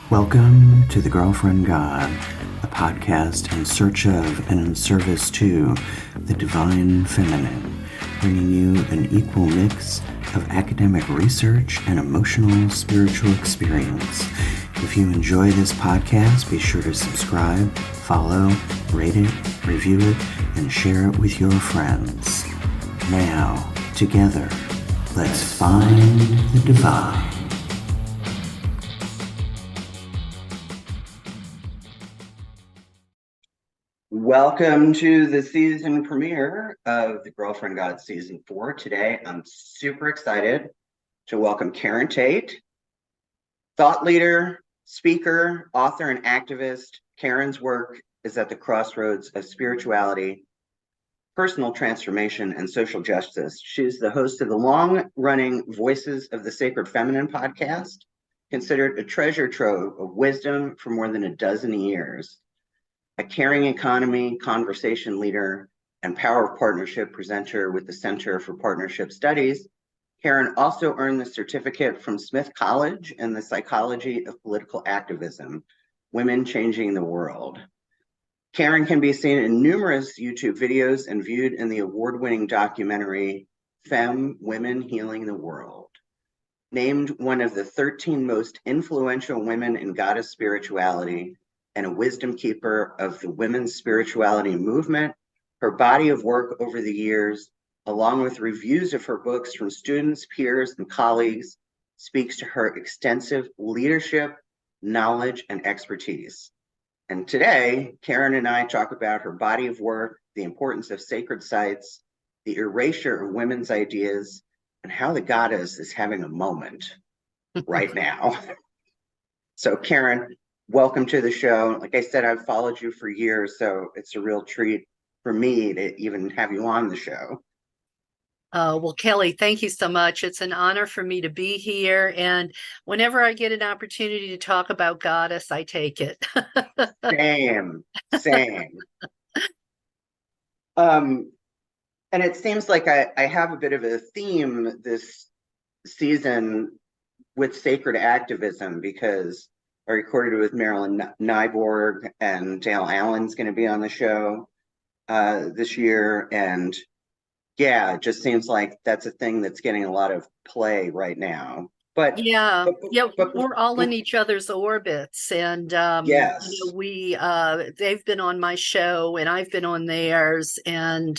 Welcome to The Girlfriend God, a podcast in search of and in service to the divine feminine, bringing you an equal mix of academic research and emotional spiritual experience. If you enjoy this podcast, be sure to subscribe, follow, rate it, review it, and share it with your friends. Now, together, let's find the divine. Welcome to the season premiere of The Girlfriend God Season 4. Today, I'm super excited to welcome Karen Tate, thought leader, speaker, author, and activist. Karen's work is at the crossroads of spirituality, personal transformation, and social justice. She's the host of the long-running Voices of the Sacred Feminine podcast, considered a treasure trove of wisdom for more than a dozen years. A caring economy conversation leader and power of partnership presenter with the Center for Partnership Studies, Karen also earned the certificate from Smith College in the Psychology of Political Activism, Women Changing the World. Karen can be seen in numerous YouTube videos and viewed in the award-winning documentary, Femme, Women Healing the World. Named one of the 13 most influential women in goddess spirituality, and a wisdom keeper of the women's spirituality movement, her body of work over the years, along with reviews of her books from students, peers, and colleagues, speaks to her extensive leadership, knowledge, and expertise. And today, Karen and I talk about her body of work, the importance of sacred sites, the erasure of women's ideas, and how the goddess is having a moment right now. So Karen, welcome to the show. Like I said, I've followed you for years, so it's a real treat for me to even have you on the show. Well, Kelly, thank you so much. It's an honor for me to be here. And whenever I get an opportunity to talk about goddess, I take it. Same. And it seems like I have a bit of a theme this season with sacred activism, because I recorded with Marilyn Nyborg, and Dale Allen's going to be on the show this year. And yeah, it just seems like that's a thing that's getting a lot of play right now. But we're all in each other's orbits, and yes, they've been on my show, and I've been on theirs, and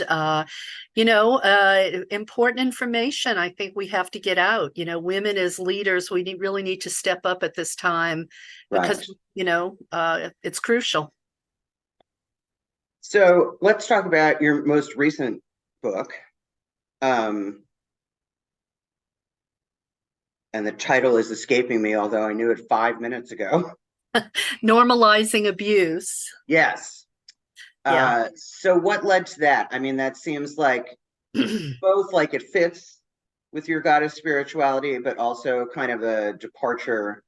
important information. I think we have to get out. Women as leaders, we really need to step up at this time, because it's crucial. So let's talk about your most recent book. And the title is escaping me, although I knew it 5 minutes ago. Normalizing abuse. Yes. Yeah. So what led to that? I mean, that seems like both like it fits with your goddess spirituality, but also kind of a departure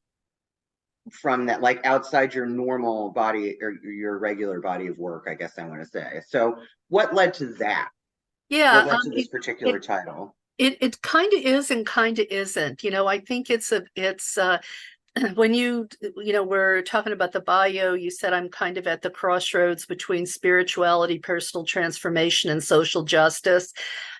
from that, like outside your normal body or your regular body of work, I guess I want to say. So what led to that? Yeah. What led to this particular title? It kind of is and kind of isn't. I think it's when we're talking about the bio, you said I'm kind of at the crossroads between spirituality, personal transformation, and social justice.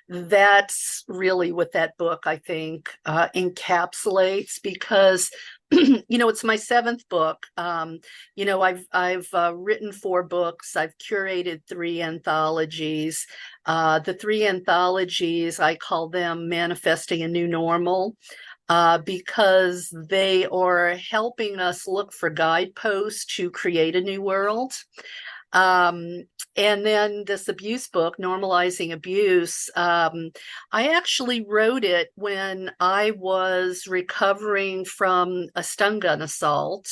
That's really what that book, I think, encapsulates, because it's my 7th book. I've written 4 books. I've curated 3 anthologies. The 3 anthologies, I call them Manifesting a New Normal, because they are helping us look for guideposts to create a new world. And then this abuse book, Normalizing Abuse, I actually wrote it when I was recovering from a stun gun assault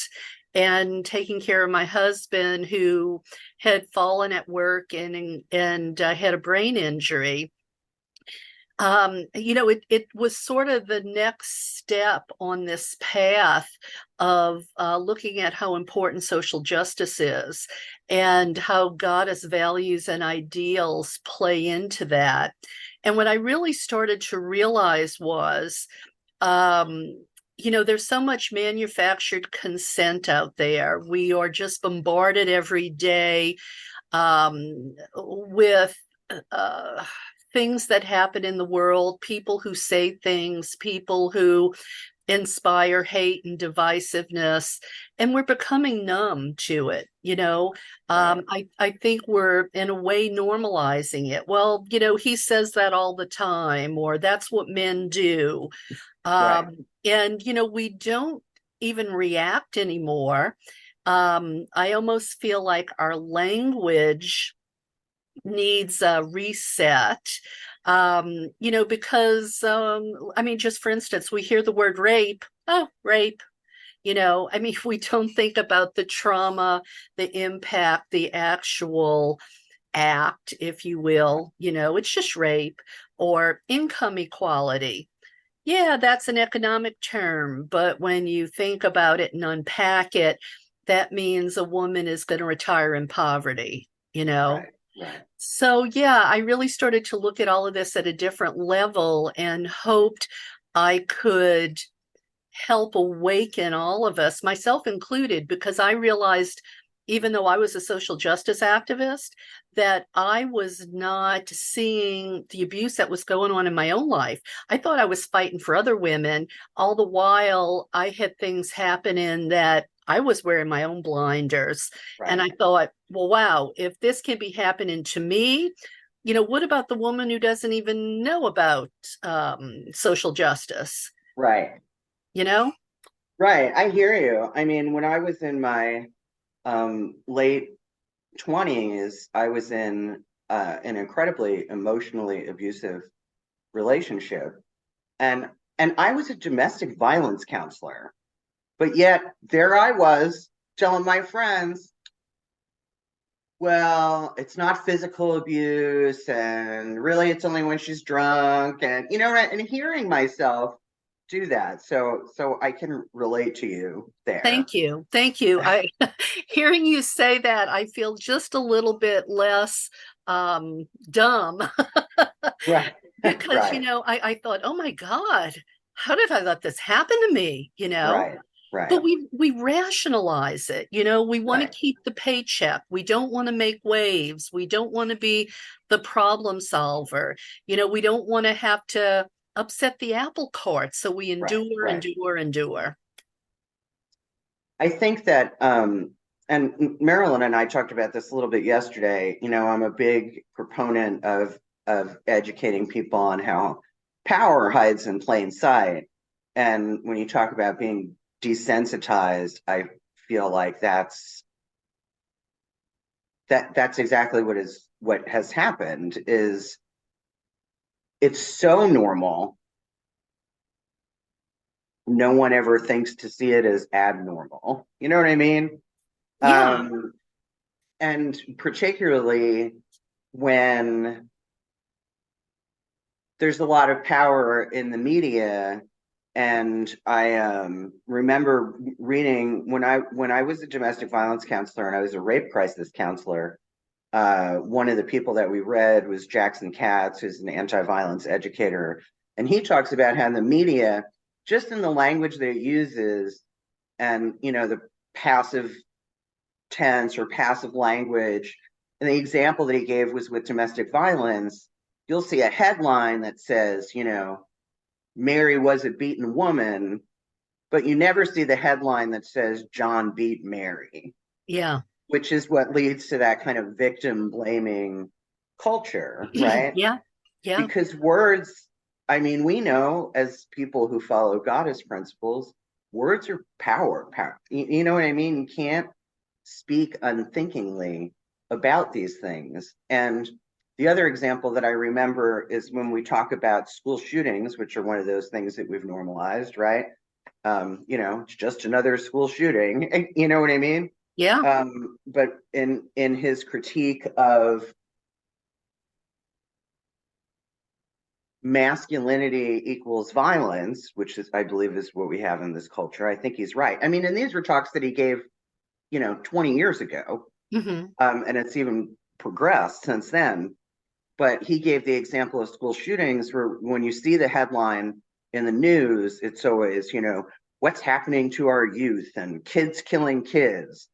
and taking care of my husband, who had fallen at work and had a brain injury. It was sort of the next step on this path of looking at how important social justice is and how goddess values and ideals play into that. And what I really started to realize was there's so much manufactured consent out there. We are just bombarded every day with things that happen in the world, people who say things, people who inspire hate and divisiveness, and we're becoming numb to it. I think we're in a way normalizing it. Well, he says that all the time, or that's what men do. Right. And we don't even react anymore. I almost feel like our language needs a reset. Because I mean, just for instance, we hear the word rape. Oh, rape. I mean, we don't think about the trauma, the impact, the actual act, if you will. It's just rape. Or income equality. Yeah, that's an economic term, but when you think about it and unpack it, that means a woman is going to retire in poverty, Right. Right. So, yeah, I really started to look at all of this at a different level and hoped I could help awaken all of us, myself included, because I realized, even though I was a social justice activist, that I was not seeing the abuse that was going on in my own life. I thought I was fighting for other women. All the while, I had things happening that I was wearing my own blinders. Right. And I thought, well, wow, if this can be happening to me, what about the woman who doesn't even know about social justice? Right. You know? Right. I hear you. I mean, when I was in my late 20s, I was in an incredibly emotionally abusive relationship. And I was a domestic violence counselor. But yet there I was telling my friends, well, it's not physical abuse, and really it's only when she's drunk, and and hearing myself do that. So I can relate to you there. Thank you. Thank you. I hearing you say that, I feel just a little bit less dumb Right. because, Right. I thought, oh my God, how did I let this happen to me? Right. But Right. we rationalize it. We want to Right. keep the paycheck. We don't want to make waves. We don't want to be the problem solver. We don't want to have to upset the apple cart. So we Right. endure, Right. endure, endure. I think that, and Marilyn and I talked about this a little bit yesterday. I'm a big proponent of educating people on how power hides in plain sight. And when you talk about being desensitized, I feel like that's exactly what has happened. Is it's so normal, no one ever thinks to see it as abnormal. You know what I mean? Yeah. And particularly when there's a lot of power in the media. And I remember reading when I was a domestic violence counselor and I was a rape crisis counselor. One of the people that we read was Jackson Katz, who's an anti-violence educator, and he talks about how the media, just in the language that it uses, and the passive tense or passive language. And the example that he gave was with domestic violence. You'll see a headline that says, Mary was a beaten woman, but you never see the headline that says John beat Mary, Yeah. which is what leads to that kind of victim blaming culture, right? Yeah. Yeah. Because words, I mean, we know as people who follow goddess principles, words are power. You know what I mean? You can't speak unthinkingly about these things. And the other example that I remember is when we talk about school shootings, which are one of those things that we've normalized, right? It's just another school shooting. You know what I mean? Yeah. But in his critique of masculinity equals violence, which is, I believe, is what we have in this culture, I think he's right. I mean, and these were talks that he gave 20 years ago. Mm-hmm. And it's even progressed since then. But he gave the example of school shootings where when you see the headline in the news, it's always, what's happening to our youth and kids killing kids.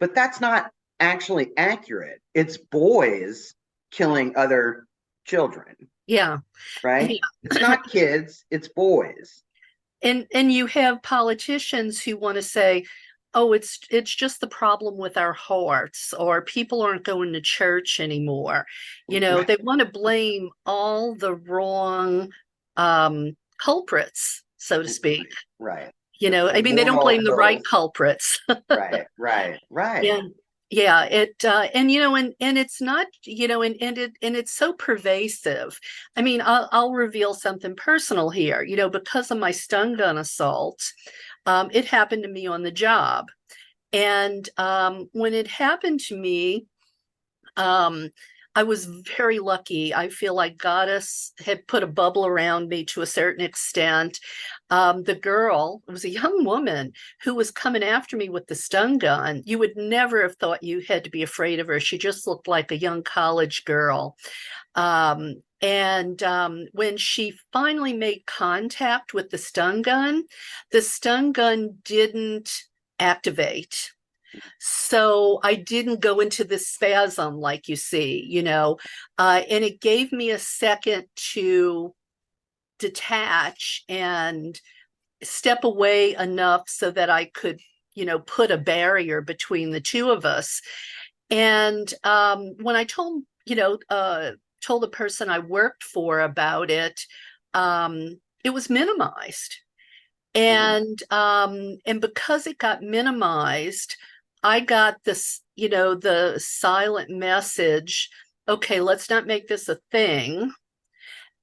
But that's not actually accurate. It's boys killing other children, Yeah. right? It's not kids, it's boys. And you have politicians who want to say, oh, it's just the problem with our hearts, or people aren't going to church anymore. They want to blame all the wrong culprits, so to speak. Right. I mean, they don't Moral blame the right ills. culprits. Right. Yeah. Yeah, and it's not, and it's so pervasive. I mean, I'll reveal something personal here, because of my stun gun assault. It happened to me on the job. And when it happened to me, I was very lucky. I feel like Goddess had put a bubble around me to a certain extent. The girl, it was a young woman who was coming after me with the stun gun. You would never have thought you had to be afraid of her. She just looked like a young college girl. And when she finally made contact with the stun gun didn't activate. So I didn't go into this spasm like you see, and it gave me a second to detach and step away enough so that I could, put a barrier between the two of us. And when I told the person I worked for about it, it was minimized. And because it got minimized, I got this, the silent message, okay, let's not make this a thing.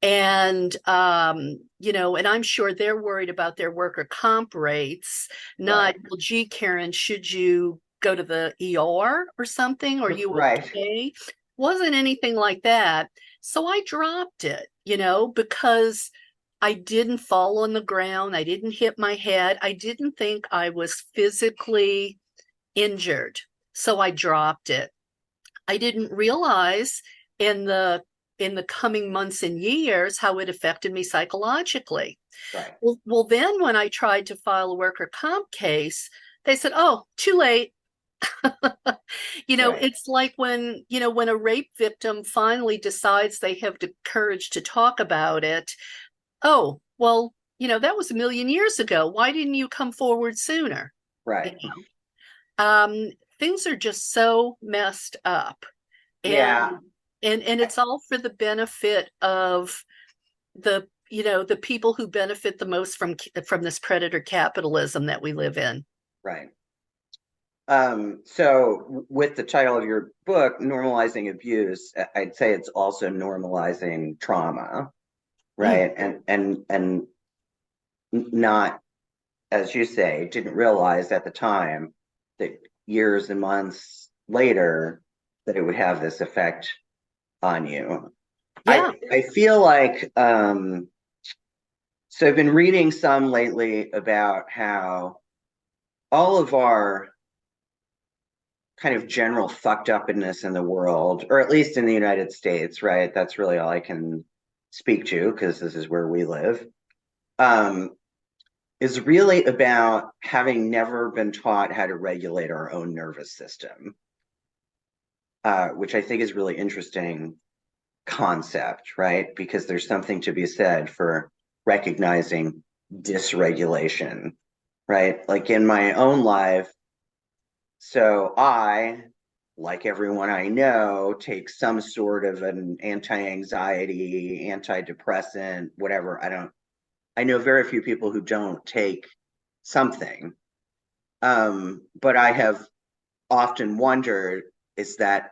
And and I'm sure they're worried about their worker comp rates, not, well, gee, Karen, should you go to the ER or something? Or you okay? Wasn't anything like that. So I dropped it, because I didn't fall on the ground. I didn't hit my head. I didn't think I was physically injured. So I dropped it. I didn't realize in the coming months and years how it affected me psychologically. Right. Well, then when I tried to file a worker comp case, they said, oh, too late. It's like when a rape victim finally decides they have the courage to talk about it. Oh, well, that was a million years ago. Why didn't you come forward sooner? Right. Things are just so messed up. And it's all for the benefit of the people who benefit the most from this predator capitalism that we live in. Right. So with the title of your book, Normalizing Abuse, I'd say it's also normalizing trauma, right? And not, as you say, didn't realize at the time that years and months later that it would have this effect on you. Yeah. I feel like so I've been reading some lately about how all of our kind of general fucked upness in the world, or at least in the United States, right? That's really all I can speak to because this is where we live, is really about having never been taught how to regulate our own nervous system, which I think is really interesting concept, right? Because there's something to be said for recognizing dysregulation, right? Like in my own life, so I, like everyone I know, take some sort of an anti-anxiety, antidepressant, whatever. I know very few people who don't take something. But I have often wondered, is that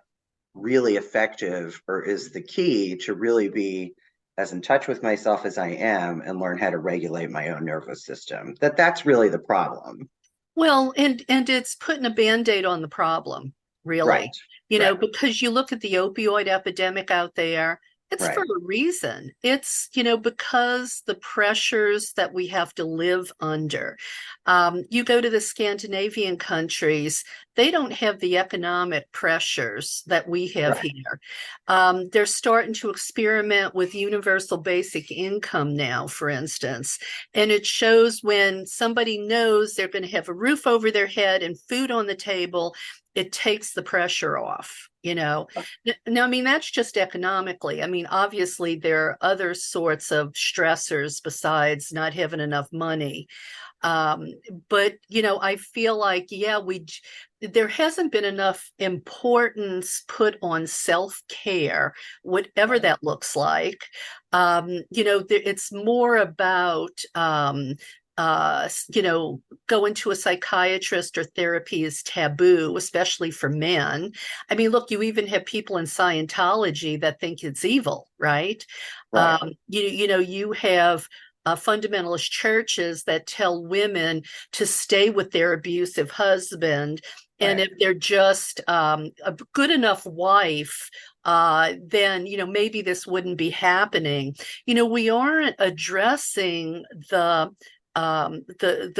really effective, or is the key to really be as in touch with myself as I am and learn how to regulate my own nervous system? That's really the problem. Well, and it's putting a Band-Aid on the problem, really. Right. Because you look at the opioid epidemic out there, it's Right. for a reason. It's, because the pressures that we have to live under. You go to the Scandinavian countries, they don't have the economic pressures that we have Right. here. They're starting to experiment with universal basic income now, for instance. And it shows when somebody knows they're going to have a roof over their head and food on the table, it takes the pressure off, you know. Now, I mean, that's just economically. I mean, obviously, there are other sorts of stressors besides not having enough money. Um, but, you know, I feel like, yeah, there hasn't been enough importance put on self-care, whatever Right. that looks like. You know, it's more about, you know, going to a psychiatrist or therapy is taboo, especially for men. I mean, look, you even have people in Scientology that think it's evil, right? Right. You know, you have fundamentalist churches that tell women to stay with their abusive husband. And Right. if they're just a good enough wife, then, you know, maybe this wouldn't be happening. You know, we aren't addressing the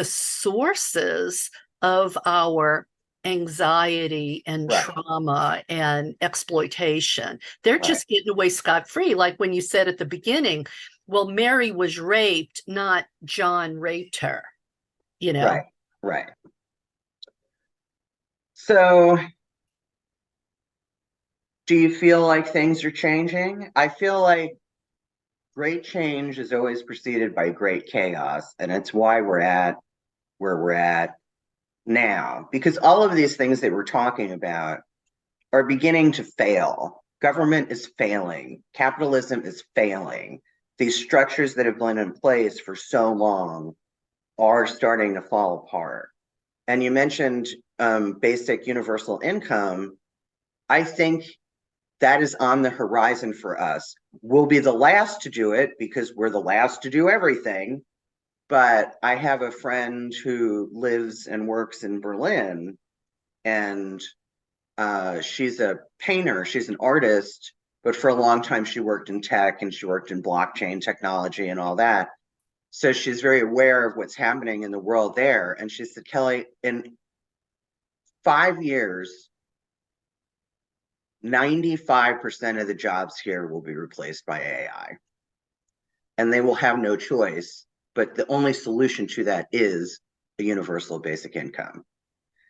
sources of our anxiety and Right. trauma and exploitation. They're Right. just getting away scot-free. Like when you said at the beginning, well, Mary was raped, not John raped her, you know? Right. Right. So, do you feel like things are changing? I feel like great change is always preceded by great chaos, and it's why we're at where we're at now, because all of these things that we're talking about are beginning to fail. Government is failing, capitalism is failing. These structures that have been in place for so long are starting to fall apart. And you mentioned basic universal income. I think that is on the horizon for us. We'll be the last to do it because we're the last to do everything. But I have a friend who lives and works in Berlin, and she's a painter, she's an artist, but for a long time she worked in tech and she worked in blockchain technology and all that. So she's very aware of what's happening in the world there. And she said, Kelly, in 5 years, 95% of the jobs here will be replaced by AI. And they will have no choice. But the only solution to that is a universal basic income.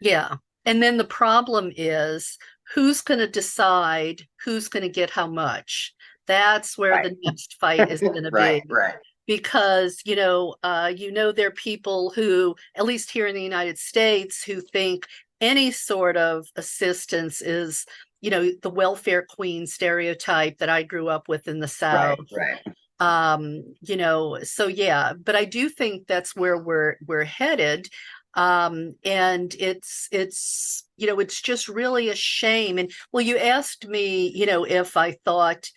Yeah. And then the problem is who's going to decide who's going to get how much? That's where Right. the next fight is going to Right, be. right. Because you know there are people who, at least here in the United States, who think any sort of assistance is, you know, the welfare queen stereotype that I grew up with in the Right, South. right. You know, so yeah, but I do think that's where we're headed. And it's you know, it's just really a shame. And well, you asked me, you know, if I thought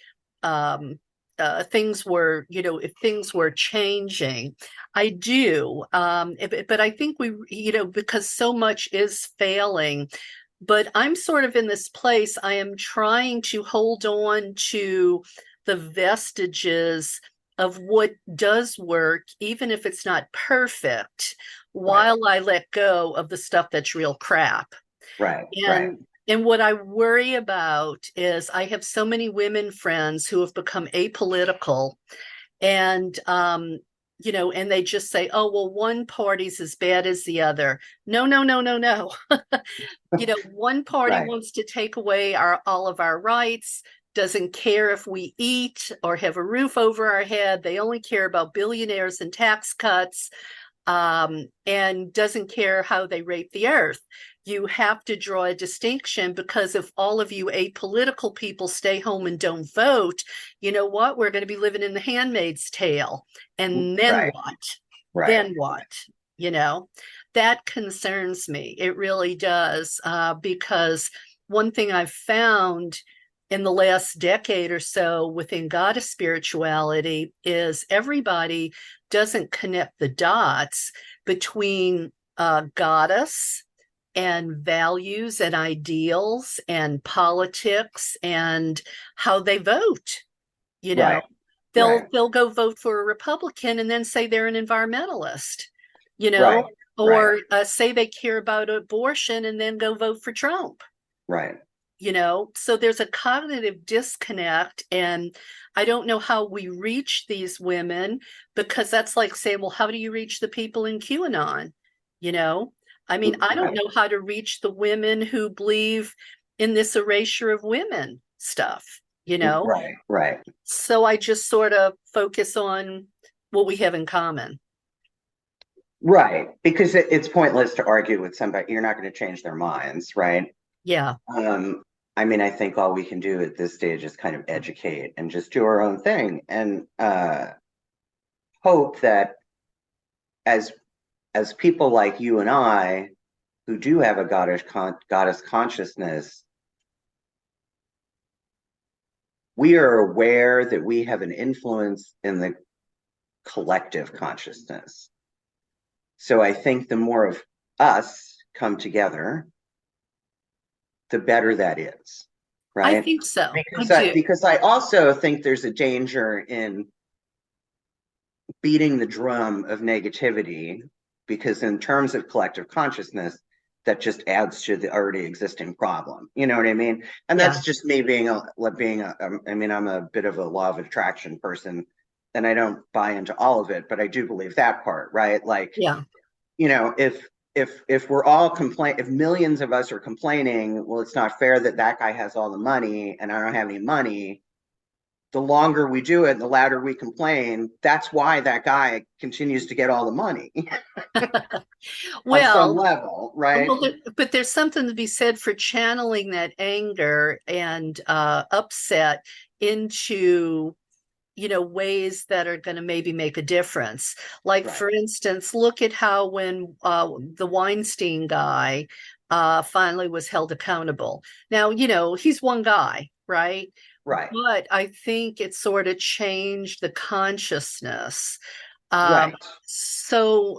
things were, you know, if things were changing. I do. But I think we, you know, because so much is failing, but I'm sort of in this place. I am trying to hold on to the vestiges of what does work, even if it's not perfect, Right, while I let go of the stuff that's real crap. right, right, And what I worry about is I have so many women friends who have become apolitical and you know, and they just say, oh, well, one party's as bad as the other. No, no, no, no, no. You know, one party right, wants to take away all of our rights, doesn't care if we eat or have a roof over our head. They only care about billionaires and tax cuts, and doesn't care how they rape the earth. You have to draw a distinction, because if all of you apolitical people stay home and don't vote, you know what? We're going to be living in the Handmaid's Tale. And then right, what? right, Then what? You know, that concerns me. It really does, because one thing I've found in the last decade or so within goddess spirituality is everybody doesn't connect the dots between goddess and values and ideals and politics and how they vote. You know, right, right, they'll go vote for a Republican and then say they're an environmentalist, you right, know. or say they care about abortion and then go vote for Trump. Right. So there's a cognitive disconnect, and I don't know how we reach these women, because that's like saying, well, how do you reach the people in QAnon? I mean, I don't know how to reach the women who believe in this erasure of women stuff. Right. So I just sort of focus on what we have in common. Right, because it's pointless to argue with somebody. You're not going to change their minds, right? Yeah. I mean, I think all we can do at this stage is kind of educate and just do our own thing, and hope that as people like you and I, who do have a goddess consciousness, we are aware that we have an influence in the collective consciousness. So I think the more of us come together, the better that is, right? I think so. Because I also think there's a danger in beating the drum of negativity, because in terms of collective consciousness, that just adds to the already existing problem. You know what I mean? And that's just me I mean, I'm a bit of a law of attraction person, and I don't buy into all of it, but I do believe that part, right? Like, if we're all if millions of us are complaining, well, it's not fair that guy has all the money and I don't have any money. The longer we do it, the louder we complain. That's why that guy continues to get all the money. On some level, right? But there's something to be said for channeling that anger and upset into ways that are going to maybe make a difference. Like, for instance, look at how when the Weinstein guy finally was held accountable. Now, he's one guy, right? Right. But I think it sort of changed the consciousness. Right. So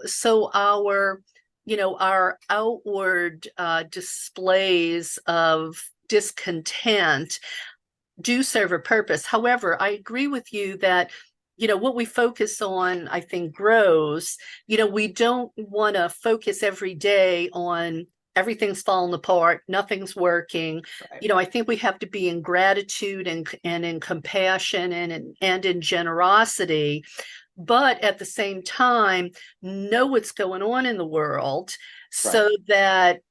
our outward displays of discontent do serve a purpose. However, I agree with you that what we focus on, I think, grows. We don't want to focus every day on everything's falling apart, nothing's working. I think we have to be in gratitude and in compassion and in generosity, but at the same time know what's going on in the world, so that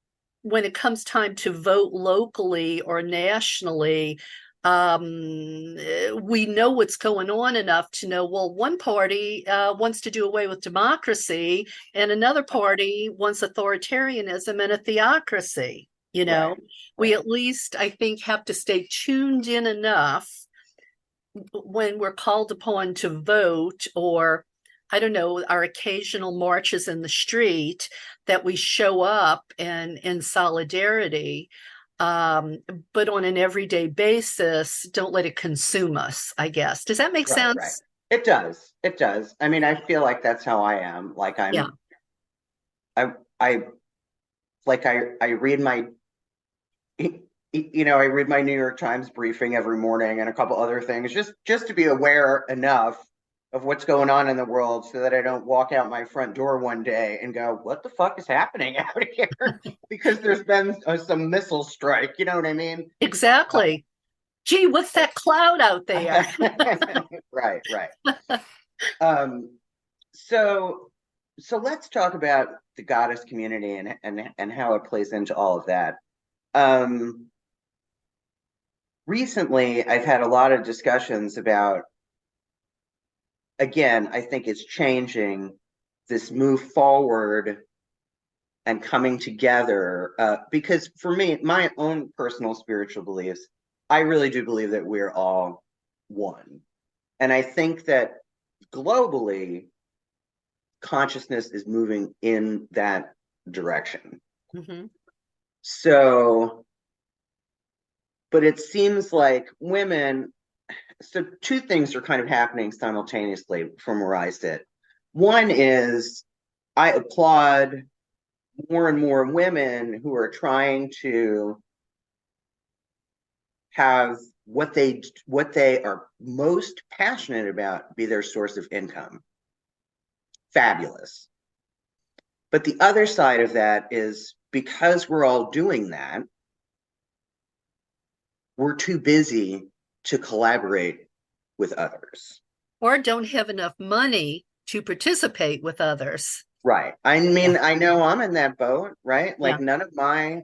when it comes time to vote locally or nationally, we know what's going on enough to know, well, one party wants to do away with democracy and another party wants authoritarianism and a theocracy. We at least, I think, have to stay tuned in enough when we're called upon to vote, or I don't know, our occasional marches in the street, that we show up and in solidarity. But on an everyday basis, don't let it consume us, I guess. Does that make sense? Right. It does. It does. I mean, I feel like that's how I am. Like I read my, I read my New York Times briefing every morning and a couple other things, just to be aware enough of what's going on in the world, so that I don't walk out my front door one day and go, what the fuck is happening out here? Because there's been some missile strike. You know what I mean? Exactly. Gee, what's that cloud out there? Right. So let's talk about the goddess community and how it plays into all of that. Recently, I've had a lot of discussions about, again, I think it's changing, this move forward and coming together, because for me, my own personal spiritual beliefs, I really do believe that we're all one. And I think that globally, consciousness is moving in that direction. Mm-hmm. So, but it seems like women, so two things are kind of happening simultaneously from where I sit. One is, I applaud more and more women who are trying to have what they are most passionate about be their source of income. Fabulous. But the other side of that is because we're all doing that, we're too busy to collaborate with others. Or don't have enough money to participate with others. Right. I Yeah. mean, I know I'm in that boat, right? Yeah. Like none of my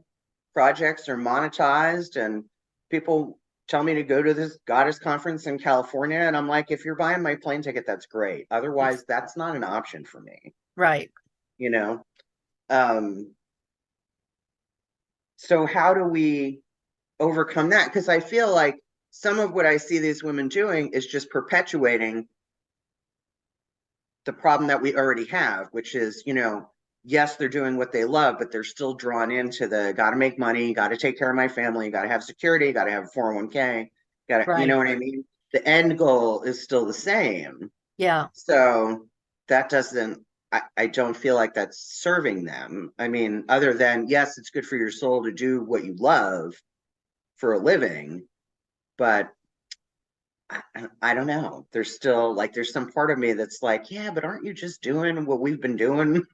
projects are monetized, and people tell me to go to this goddess conference in California. And I'm like, if you're buying my plane ticket, that's great. Otherwise, that's not an option for me, Right. you know? Um, so how do we overcome that? Because I feel like some of what I see these women doing is just perpetuating the problem that we already have, which is, yes, they're doing what they love, but they're still drawn into the got to make money, got to take care of my family, got to have security, got to have a 401k, got to, you know Right. what I mean? The end goal is still the same. Yeah. So that doesn't, I don't feel like that's serving them. I mean, other than, yes, it's good for your soul to do what you love for a living, but I don't know. There's still like there's some part of me that's like, yeah, but aren't you just doing what we've been doing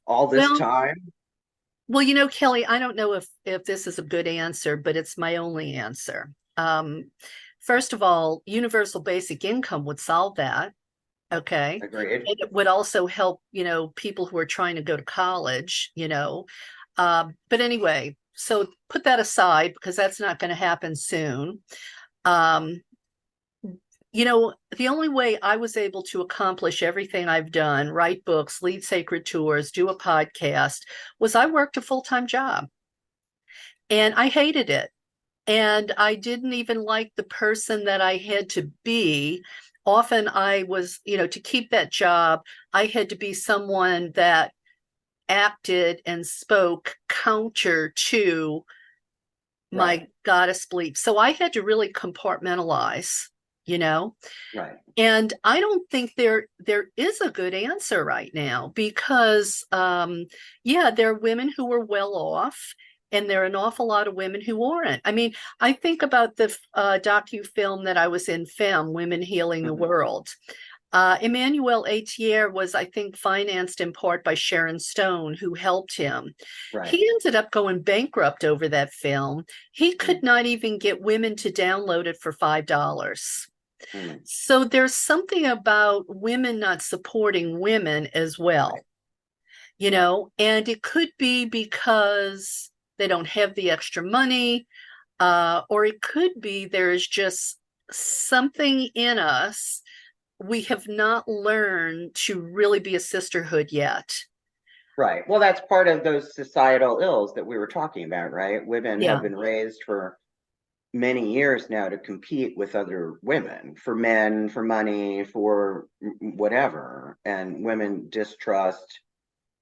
all this Well, time? Kelly, I don't know if this is a good answer, but it's my only answer. First of all, universal basic income would solve that. Okay. Agreed. And it would also help, people who are trying to go to college. But anyway, so put that aside because that's not going to happen soon. Um, the only way I was able to accomplish everything I've done, write books, lead sacred tours, do a podcast, was I worked a full-time job and I hated it. And I didn't even like the person that I had to be. Often I was, to keep that job, I had to be someone that acted and spoke counter to Right. my goddess belief. So I had to really compartmentalize, you know. Right. And I don't think there is a good answer right now because yeah, there are women who are well off and there are an awful lot of women who aren't. I mean, I think about the docu-film that I was in, Femme, Women Healing the Mhm. World. Emmanuel Atier was, I think, financed in part by Sharon Stone, who helped him. Right. He ended up going bankrupt over that film. He could Mm. not even get women to download it for $5. Mm. So there's something about women not supporting women as well, Right. and it could be because they don't have the extra money, or it could be there is just something in us. We have not learned to really be a sisterhood yet. Right. Well, that's part of those societal ills that we were talking about, right? Women have Yeah, been raised for many years now to compete with other women for men, for money, for whatever. And women distrust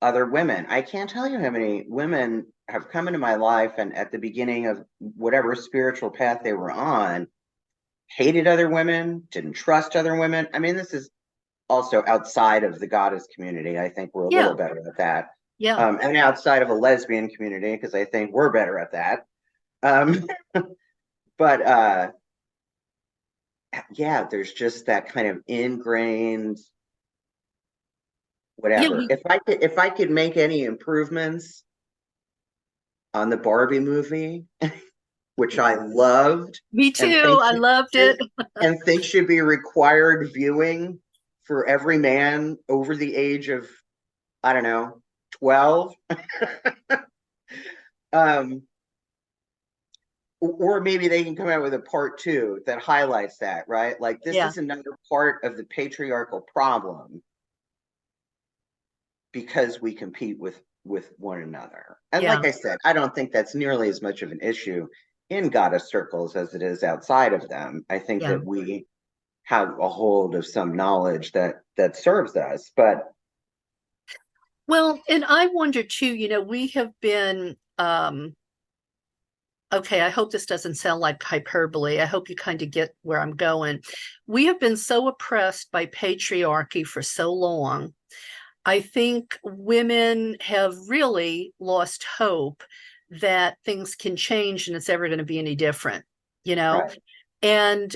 other women. I can't tell you how many women have come into my life and at the beginning of whatever spiritual path they were on, hated other women, didn't trust other women. I mean, this is also outside of the goddess community. I think we're a little yeah, better at that. yeah. And outside of a lesbian community, because I think we're better at that. Um, but yeah, there's just that kind of ingrained Yeah, whatever. If I could make any improvements on the Barbie movie, which I loved me and too. I loved it. think should be required viewing for every man over the age of, I don't know, 12. um, or maybe they can come out with a part two that highlights that, right? Like this Yeah, is another part of the patriarchal problem because we compete with one another. And yeah, like I said, I don't think that's nearly as much of an issue in goddess circles as it is outside of them. I think yeah. that we have a hold of some knowledge that serves us, but Well, and I wonder too, we have been okay, I hope this doesn't sound like hyperbole. I hope you kind of get where I'm going. We have been so oppressed by patriarchy for so long. I think women have really lost hope that things can change and it's ever going to be any different, you know? right. And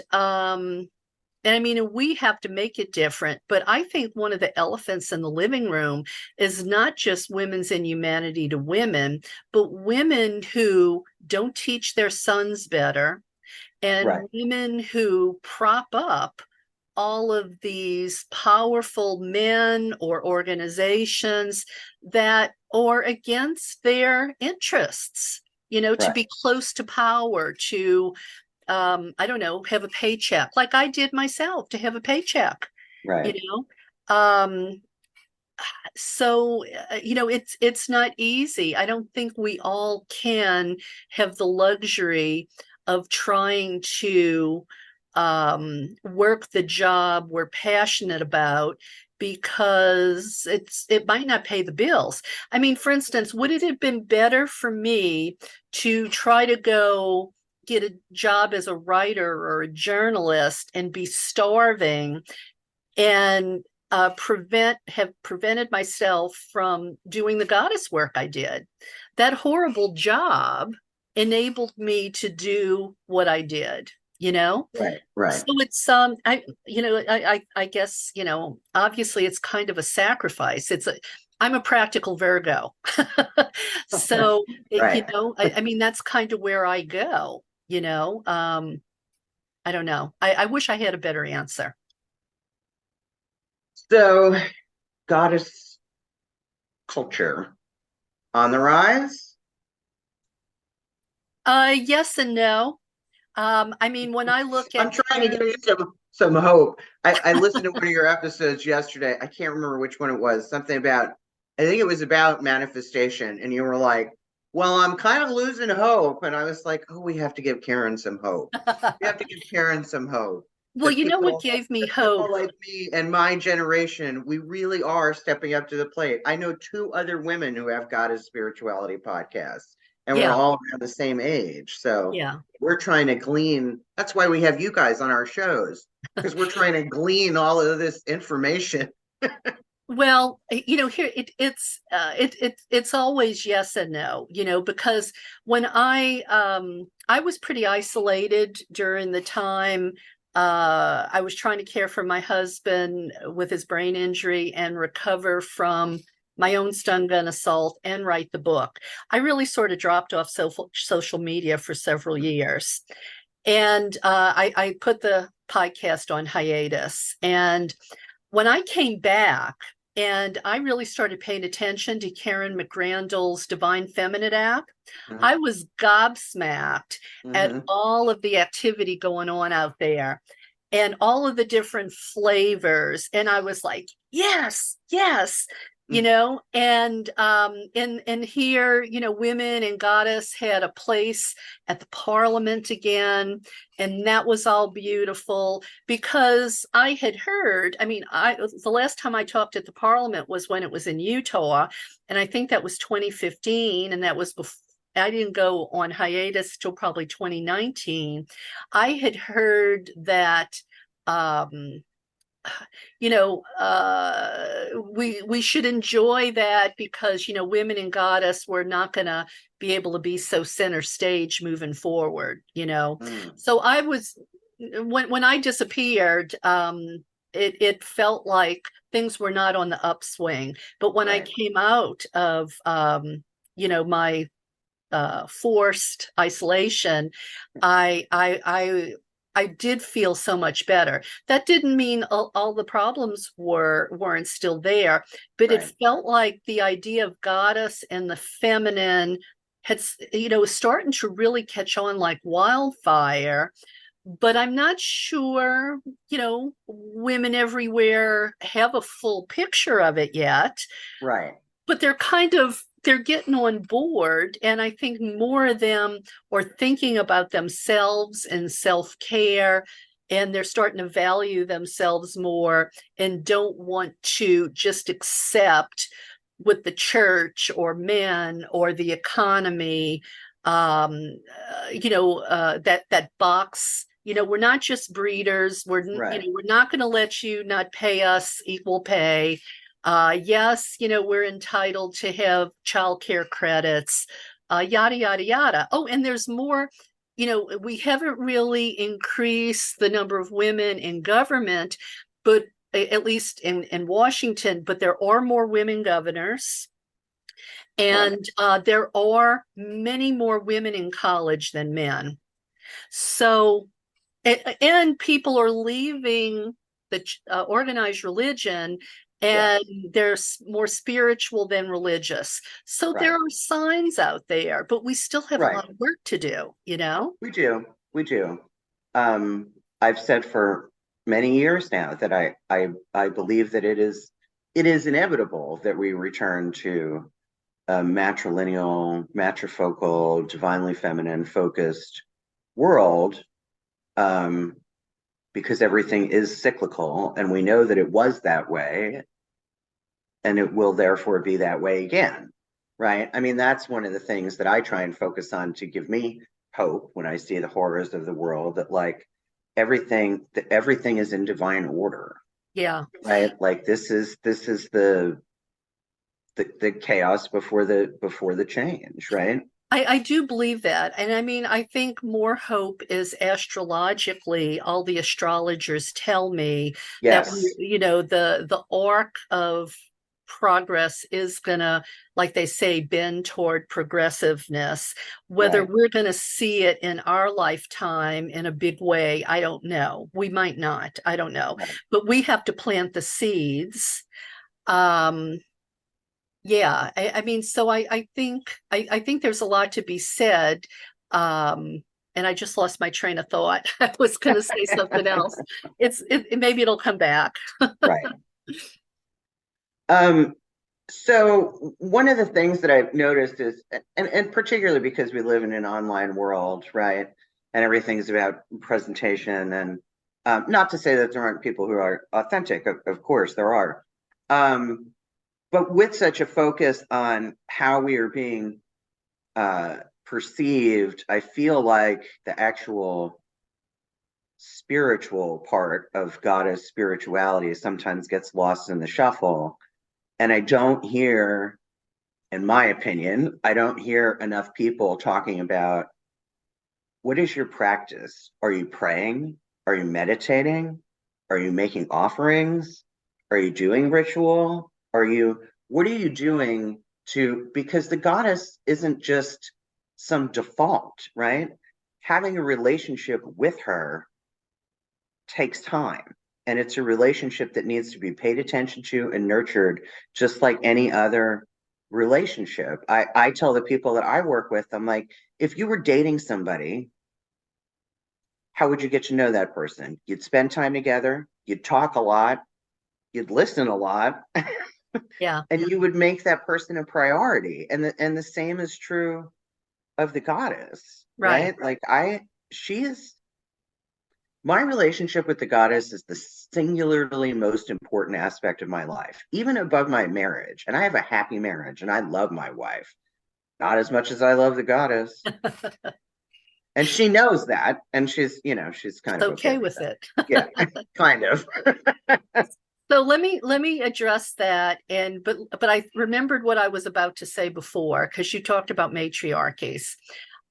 And I mean, we have to make it different. But I think one of the elephants in the living room is not just women's inhumanity to women, but women who don't teach their sons better, Right, and women who prop up all of these powerful men or organizations that are against their interests, to right, be close to power, to I don't know, have a paycheck, like I did myself, to have a paycheck, you right. know. It's not easy. I don't think we all can have the luxury of trying to work the job we're passionate about, because it might not pay the bills. I mean, for instance, would it have been better for me to try to go get a job as a writer or a journalist and be starving, and have prevented myself from doing the goddess work I did? That horrible job enabled me to do what I did, you know? Right, right. So it's I guess, obviously it's kind of a sacrifice. I'm a practical Virgo. So Right. I mean, that's kind of where I go, I don't know. I wish I had a better answer. So, goddess culture on the rise. Yes and no. I mean, when I look I'm at trying to give Karen, you some hope. I listened to one of your episodes yesterday. I can't remember which one it was. Something about, I think it was about manifestation, and you were like, "Well, I'm kind of losing hope," and I was like, "Oh, we have to give Karen some hope. We have to give Karen some hope." well, That you know what people, gave me that hope? people like me and my generation, we really are stepping up to the plate. I know two other women who have goddess spirituality podcasts, and we're Yeah, all around the same age. So yeah. we're trying to glean. That's why we have you guys on our shows, because we're trying to glean all of this information. Well, here it's always yes and no, because when I was pretty isolated during the time I was trying to care for my husband with his brain injury and recover from my own stun gun assault and write the book. I really sort of dropped off social media for several years. And I put the podcast on hiatus. And when I came back and I really started paying attention to Karen McRandall's Divine Feminine app, Mm-hmm. I was gobsmacked at Mm-hmm. all of the activity going on out there and all of the different flavors. And I was like, yes, yes. And here, women and goddess had a place at the parliament again, and that was all beautiful, because I had heard, I mean, the last time I talked at the parliament was when it was in Utah, and I think that was 2015, and that was before. I didn't go on hiatus till probably 2019. I had heard that um, we should enjoy that, because women in goddess were not going to be able to be so center stage moving forward. Mm. So I was, when I disappeared, it felt like things were not on the upswing. But when I Right. came out of my forced isolation, I did feel so much better. That didn't mean all the problems weren't still there, but it Right. felt like the idea of goddess and the feminine had, was starting to really catch on like wildfire. But I'm not sure, women everywhere have a full picture of it yet, Right. but they're getting on board, and I think more of them are thinking about themselves and self-care, and they're starting to value themselves more and don't want to just accept what the church or men or the economy, that box. We're not just breeders. Right. We're not going to let you not pay us equal pay. Yes, we're entitled to have childcare credits, yada, yada, yada. Oh, and there's more. we haven't really increased the number of women in government, but at least in Washington, but there are more women governors. Right. And there are many more women in college than men. So, and people are leaving the organized religion, Yes. and they're more spiritual than religious. So there Right. are signs out there, but we still have a Right. lot of work to do, you know? We do. We do. I've said for many years now that I believe that it is inevitable that we return to a matrilineal, matrifocal, divinely feminine focused world, um, because everything is cyclical, and we know that it was that way, and it will therefore be that way again, right? I mean, that's one of the things that I try and focus on to give me hope when I see the horrors of the world, that like everything is in divine order, Yeah. right? Like this is the chaos before the change, right? I do believe that. And I mean, I think more hope is astrologically, all the astrologers tell me that Yes, the arc of progress is gonna, like they say, bend toward progressiveness. Whether right. we're gonna see it in our lifetime in a big way, I don't know. We might not. I don't know. Right. But we have to plant the seeds. Um, yeah, I mean, so I think there's a lot to be said. Um, and I just lost my train of thought. I was going to say something else. Maybe it'll come back. Right. Um, so one of the things that I've noticed is, and particularly because we live in an online world, right? And everything's about presentation, and not to say that there aren't people who are authentic, of course there are. Um, but with such a focus on how we are being perceived, I feel like the actual spiritual part of goddess spirituality sometimes gets lost in the shuffle. And I don't hear, in my opinion, I don't hear enough people talking about, what is your practice? Are you praying? Are you meditating? Are you making offerings? Are you doing ritual? What are you doing because the goddess isn't just some default, right? Having a relationship with her takes time. And it's a relationship that needs to be paid attention to and nurtured, just like any other relationship. I tell the people that I work with, I'm like, if you were dating somebody, how would you get to know that person? You'd spend time together, you'd talk a lot, you'd listen a lot, Yeah, and you would make that person a priority. And the same is true of the goddess, right. right? Like she is my relationship with the goddess is the singularly most important aspect of my life, even above my marriage. And I have a happy marriage and I love my wife, not as much as I love the goddess. And she knows that. And she's kind of okay Okay with with that. it. Yeah, kind of. So let me address that, and but I remembered what I was about to say before, because you talked about matriarchies.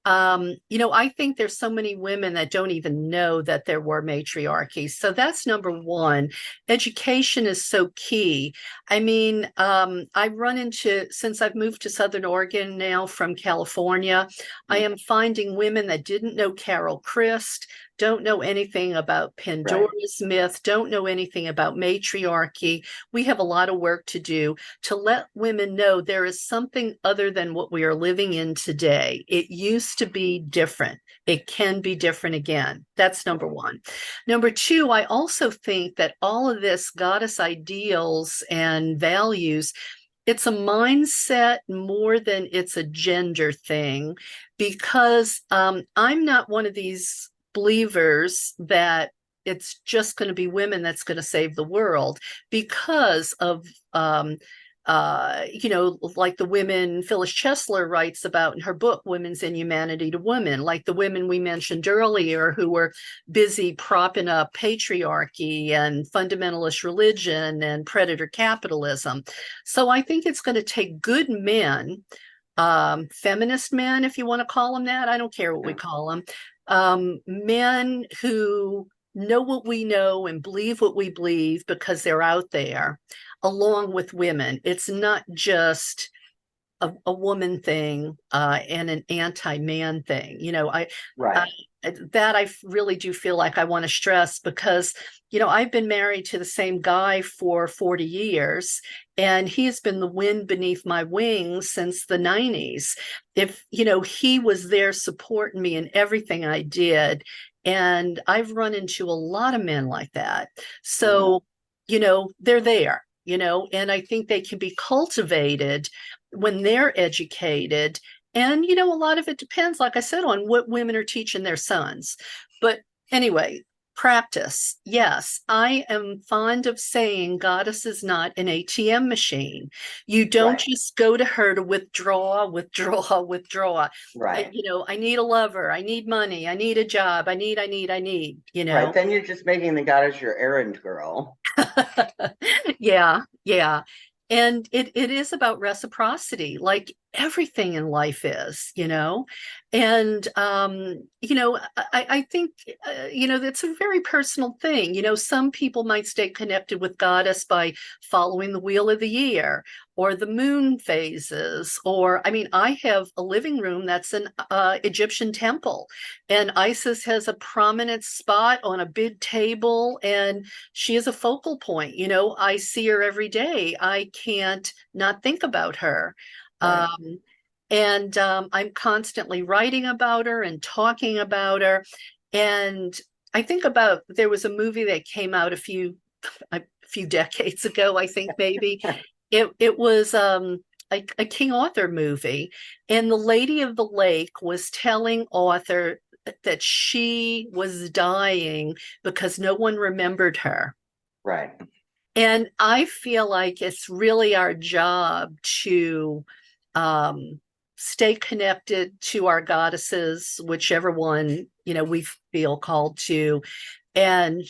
I think there's so many women that don't even know that there were matriarchies. So that's number one. Education is so key. I mean, since I've moved to Southern Oregon now from California, I am finding women that didn't know Carol Christ, don't know anything about Right. Pandora's myth, don't know anything about matriarchy. We have a lot of work to do to let women know there is something other than what we are living in today. It used to be different. It can be different again. That's number one. Number two, I also think that all of this goddess ideals and values, it's a mindset more than it's a gender thing, because I'm not one of these believers that it's just going to be women that's going to save the world, because of like the women Phyllis Chesler writes about in her book, Women's Inhumanity to Women, like the women we mentioned earlier who were busy propping up patriarchy and fundamentalist religion and predator capitalism. So I think it's going to take good men, feminist men, if you want to call them that. I don't care what we call them, Men who know what we know and believe what we believe because they're out there, along with women. It's not just a woman thing and an anti-man thing. Right. That I really do feel like I want to stress because, I've been married to the same guy for 40 years, and he's been the wind beneath my wings since the 90s. If, he was there supporting me in everything I did. And I've run into a lot of men like that. Mhm. So, they're there, and I think they can be cultivated when they're educated. And, a lot of it depends, like I said, on what women are teaching their sons. But anyway, practice. Yes, I am fond of saying Goddess is not an ATM machine. You don't Right. just go to her to withdraw, withdraw, withdraw. Right. I need a lover. I need money. I need a job. I need, Right. Then you're just making the goddess your errand girl. Yeah, yeah. And it is about reciprocity, like everything in life is, And I think that's a very personal thing. Some people might stay connected with Goddess by following the wheel of the year or the moon phases, or I have a living room that's an Egyptian temple, and Isis has a prominent spot on a big table, and she is a focal point. I see her every day. I can't not think about her. Right. And I'm constantly writing about her and talking about her. And I think about, there was a movie that came out a few decades ago, I think maybe. It was a King Arthur movie, and the Lady of the Lake was telling Arthur that she was dying because no one remembered her. Right. And I feel like it's really our job to um, stay connected to our goddesses, whichever one, we feel called to, and,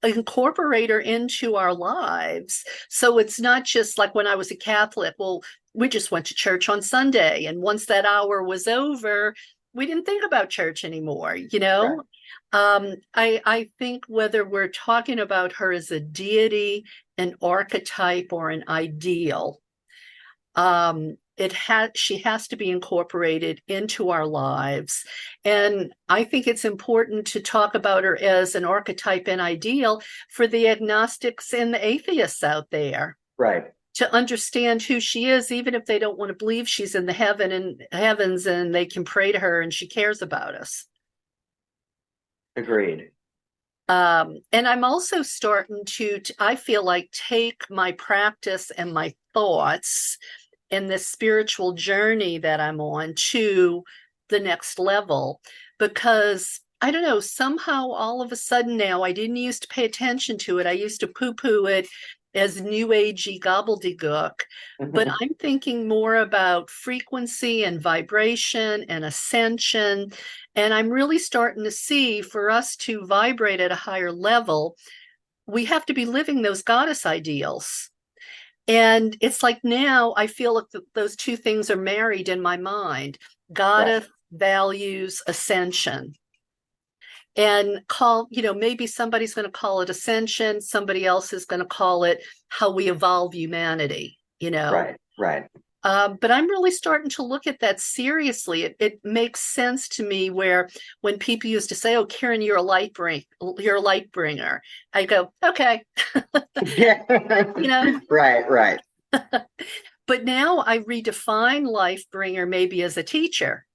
incorporate her into our lives. So it's not just like when I was a Catholic, well, we just went to church on Sunday. And once that hour was over, we didn't think about church anymore, Right. I think whether we're talking about her as a deity, an archetype, or an ideal, she has to be incorporated into our lives. And I think it's important to talk about her as an archetype and ideal for the agnostics and the atheists out there, Right. to understand who she is, even if they don't want to believe she's in the heavens and they can pray to her and she cares about us. Agreed. And I'm also starting to, I feel like, take my practice and my thoughts and this spiritual journey that I'm on to the next level, because I don't know, somehow all of a sudden now, I didn't used to pay attention to it. I used to poo-poo it as new agey gobbledygook, but I'm thinking more about frequency and vibration and ascension. And I'm really starting to see, for us to vibrate at a higher level, we have to be living those goddess ideals. And it's like now I feel like those two things are married in my mind. Right. Goddess values ascension. And maybe somebody's going to call it ascension, somebody else is going to call it how we evolve humanity. Right. Right. But I'm really starting to look at that seriously. It makes sense to me, where when people used to say, "Oh, Karen, you're a light bringer," I go, "Okay," Yeah. you know. Right. Right. But now I redefine life bringer maybe as a teacher,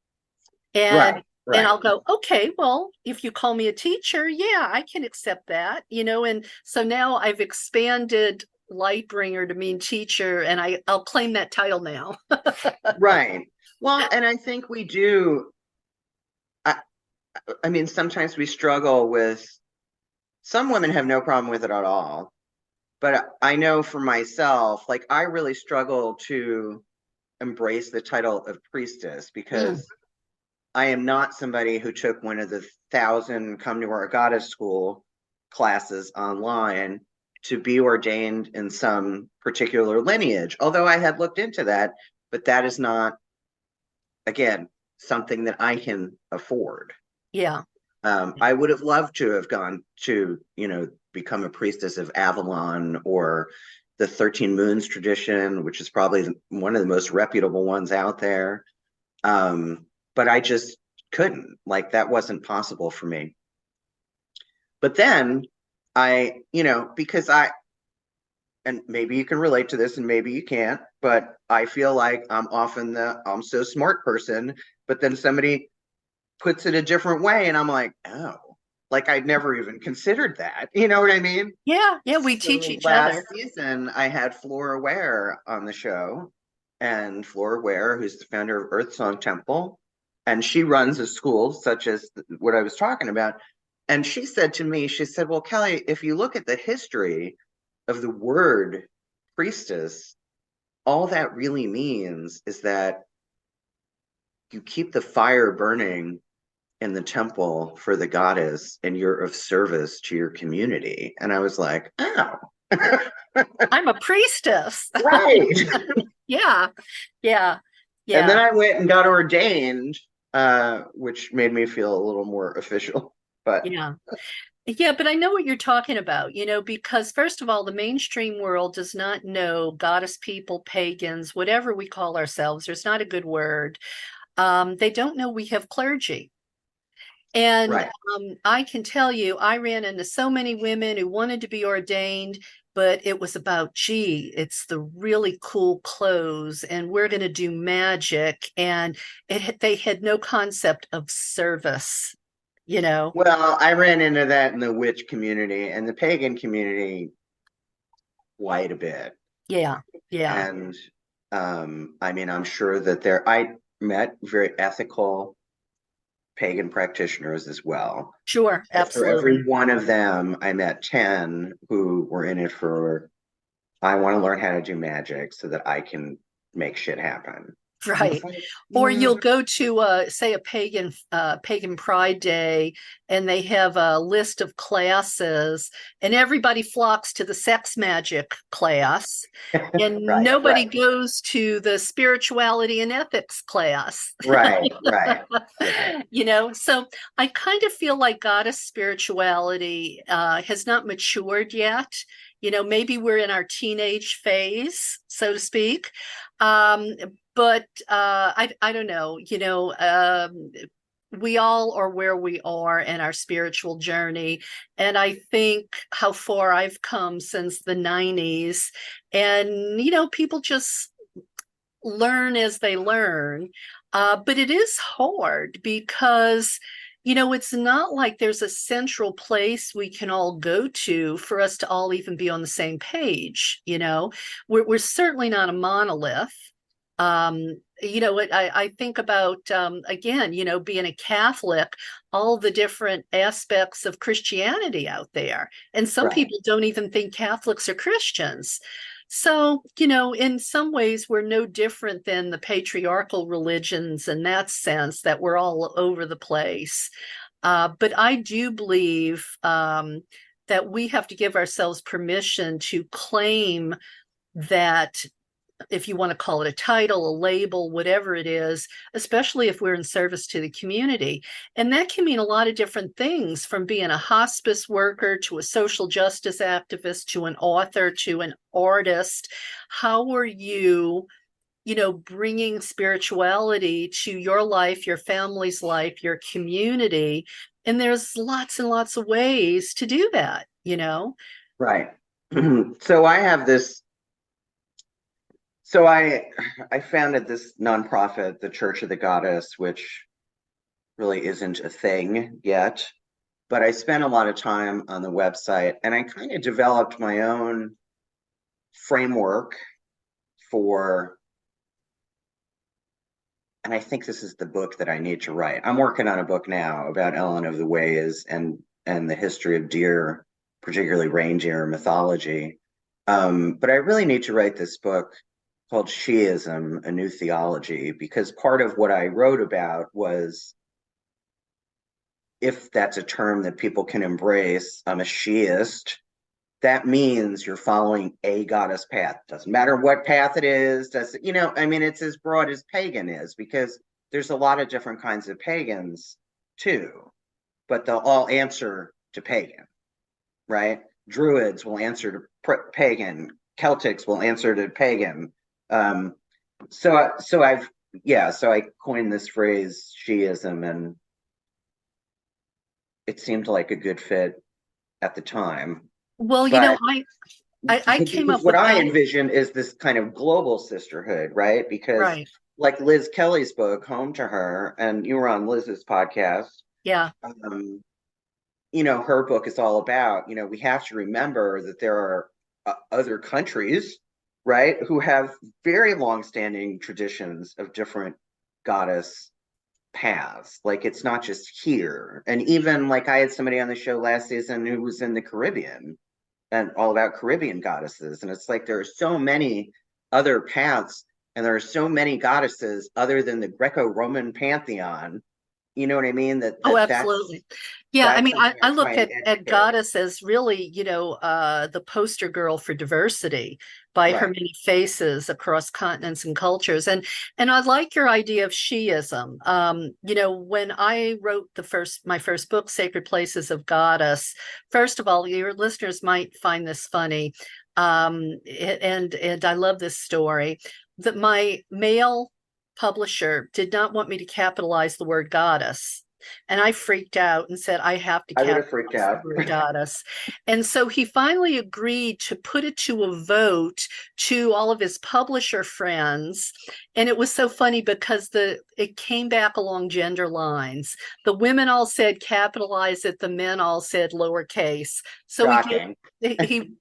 and Right. and Right. I'll go, "Okay, well, if you call me a teacher, yeah, I can accept that." And so now I've expanded light bringer to mean teacher, and I'll claim that title now. Right. Well, and I think we do. I, I mean, sometimes we struggle with, some women have no problem with it at all. But I know for myself, like, I really struggle to embrace the title of priestess, Mm. because I am not somebody who took one of the 1,000 come to our goddess school classes online to be ordained in some particular lineage. Although I had looked into that, but that is not, again, something that I can afford. Yeah. I would have loved to have gone to, become a priestess of Avalon or the 13 Moons tradition, which is probably one of the most reputable ones out there. But I just couldn't. Like, that wasn't possible for me. But then because and maybe you can relate to this and maybe you can't, but I feel like I'm often the I'm so smart person, but then somebody puts it a different way and I'm like, oh, like I'd never even considered that. You know what I mean? Yeah. Yeah. We teach So each last other. season I had Flora Ware on the show, and Flora Ware, who's the founder of Earth Song Temple, and she runs a school such as what I was talking about. And she said to me, she said, well, Kelly, if you look at the history of the word priestess, all that really means is that you keep the fire burning in the temple for the goddess and you're of service to your community. And I was like, oh, I'm a priestess. right. Yeah. Yeah. And then Yeah. I went and got ordained, which made me feel a little more official. But Yeah. Yeah, but I know what you're talking about, because first of all, the mainstream world does not know goddess people, pagans, whatever we call ourselves. There's not a good word. They don't know we have clergy. And right, I can tell you, I ran into so many women who wanted to be ordained, but it was about, gee, it's the really cool clothes, and we're going to do magic. And they had no concept of service. well, I ran into that in the witch community and the pagan community quite a bit. Yeah, yeah, And I mean, I'm sure that I met very ethical pagan practitioners as well. sure, But for every absolutely. one of them, I met 10 who were in it for, I want to learn how to do magic so that I can make shit happen. And it's Right. like, Or you'll go to say a pagan pride day, and they have a list of classes, and everybody flocks to the sex magic class, and right, nobody right, goes to the spirituality and ethics class. right, right, right, So I kind of feel like goddess spirituality has not matured yet. Maybe we're in our teenage phase, so to speak. Um, but I don't know. We all are where we are in our spiritual journey, and I think how far I've come since the 90s, and people just learn as they learn. But it is hard because it's not like there's a central place we can all go to for us to all even be on the same page. We're certainly not a monolith. I think about again, being a Catholic, all the different aspects of Christianity out there, and some right. people don't even think Catholics are Christians. So, in some ways, we're no different than the patriarchal religions in that sense, that we're all over the place. But I do believe that we have to give ourselves permission to claim that, if you want to call it a title, a label, whatever it is, especially if we're in service to the community. And that can mean a lot of different things, from being a hospice worker to a social justice activist to an author to an artist. How are you, bringing spirituality to your life, your family's life, your community? And there's lots and lots of ways to do that. Right. So I have this. So I founded this nonprofit, the Church of the Goddess, which really isn't a thing yet, but I spent a lot of time on the website and I kind of developed my own framework for, and I think this is the book that I need to write. I'm working on a book now about Ellen of the Ways and the history of deer, particularly reindeer mythology. But I really need to write this book called Shiism, A New Theology, because part of what I wrote about was, if that's a term that people can embrace, I'm a Shiist. That means you're following a goddess path. Doesn't matter what path it is. I mean, it's as broad as pagan is, because there's a lot of different kinds of pagans too, but they'll all answer to pagan, right? Druids will answer to pagan. Celtics will answer to pagan. So I coined this phrase Shiism, and it seemed like a good fit at the time. Well, But I came because up what with I that. envision is this kind of global sisterhood, right? Because Right. like Liz Kelly's book, Home to Her, and you were on Liz's podcast, Yeah. um, her book is all about, we have to remember that there are other countries, right, who have very long-standing traditions of different goddess paths. Like it's not just here. And even like I had somebody on the show last season who was in the Caribbean and all about Caribbean goddesses. And it's like there are so many other paths and there are so many goddesses other than the Greco-Roman pantheon. You know what I mean? That Oh, that that's absolutely. Yeah, I that's mean, something I I try look and at educate. Goddess as really, the poster girl for diversity by her Right. many faces across continents and cultures. And I like your idea of Shiism. When I wrote my first book, Sacred Places of Goddess, first of all, your listeners might find this funny. And I love this story that my male publisher did not want me to capitalize the word goddess. And I freaked out and said, I have to I would have freaked capitalize the out. word goddess. And so he finally agreed to put it to a vote to all of his publisher friends. And it was so funny because it came back along gender lines. The women all said capitalize it, the men all said lowercase. So Shocking. he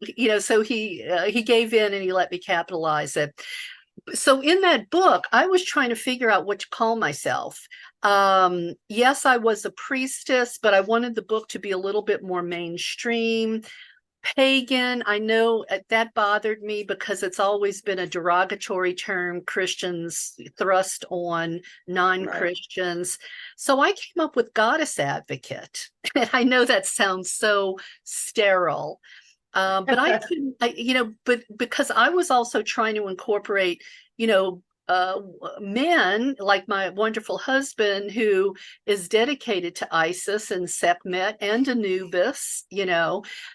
gave in and he let me capitalize it. So in that book, I was trying to figure out what to call myself. Yes, I was a priestess, but I wanted the book to be a little bit more mainstream. Pagan, I know that bothered me because it's always been a derogatory term Christians thrust on Right. non-Christians. So I came up with goddess advocate. And I know that sounds so sterile. But I couldn't, but because I was also trying to incorporate, you know, uh, men like my wonderful husband who is dedicated to Isis and Sekhmet and Anubis,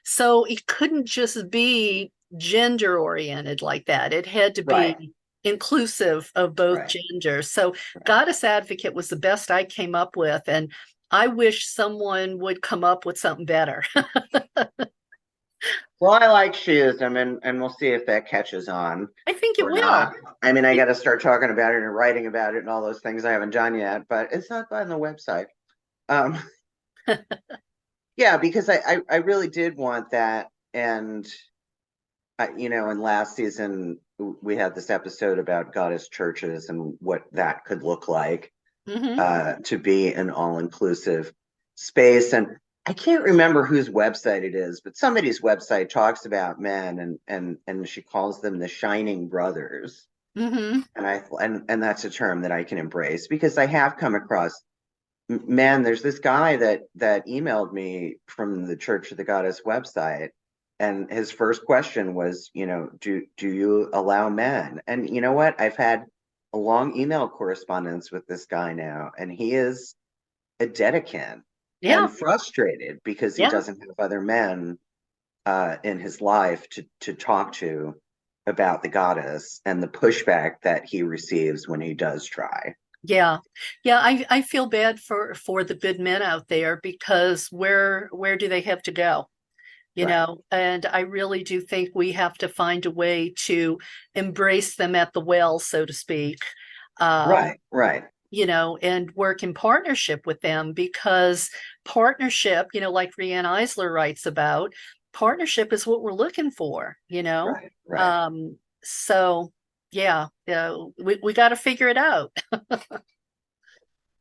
so it couldn't just be gender oriented like that. It had to Right. be inclusive of both Right. genders. So Right. Goddess Advocate was the best I came up with. And I wish someone would come up with something better. Well, I like Shiism, and we'll see if that catches on I think it or will. not. I mean, I got to start talking about it and writing about it and all those things I haven't done yet, but it's not on the website. Um, yeah, because I really did want that, and in last season we had this episode about goddess churches and what that could look like Hmm. to be an all-inclusive space. And I can't remember whose website it is, but somebody's website talks about men and she calls them the shining brothers. Hmm. And that's a term that I can embrace because I have come across men. There's this guy that emailed me from the Church of the Goddess website, and his first question was, do you allow men? And you know what? I've had a long email correspondence with this guy now, and he is a dedicant Yeah. and frustrated because he Yeah. doesn't have other men in his life to talk to about the goddess and the pushback that he receives when he does try. Yeah. Yeah. I feel bad for the good men out there because where do they have to go? Right, And I really do think we have to find a way to embrace them at the well, so to speak. Um, right. and work in partnership with them because partnership, like Rianne Eisler writes about, partnership is what we're looking for, Right. So yeah, we got to figure it out.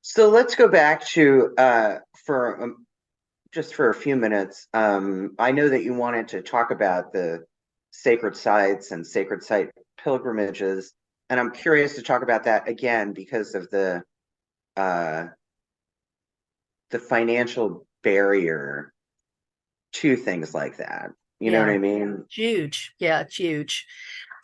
So let's go back to for just for a few minutes. I know that you wanted to talk about the sacred sites and sacred site pilgrimages, and I'm curious to talk about that again because of uh, the financial barrier to things like that. You know what Yeah, I mean? it's huge. Yeah, it's huge.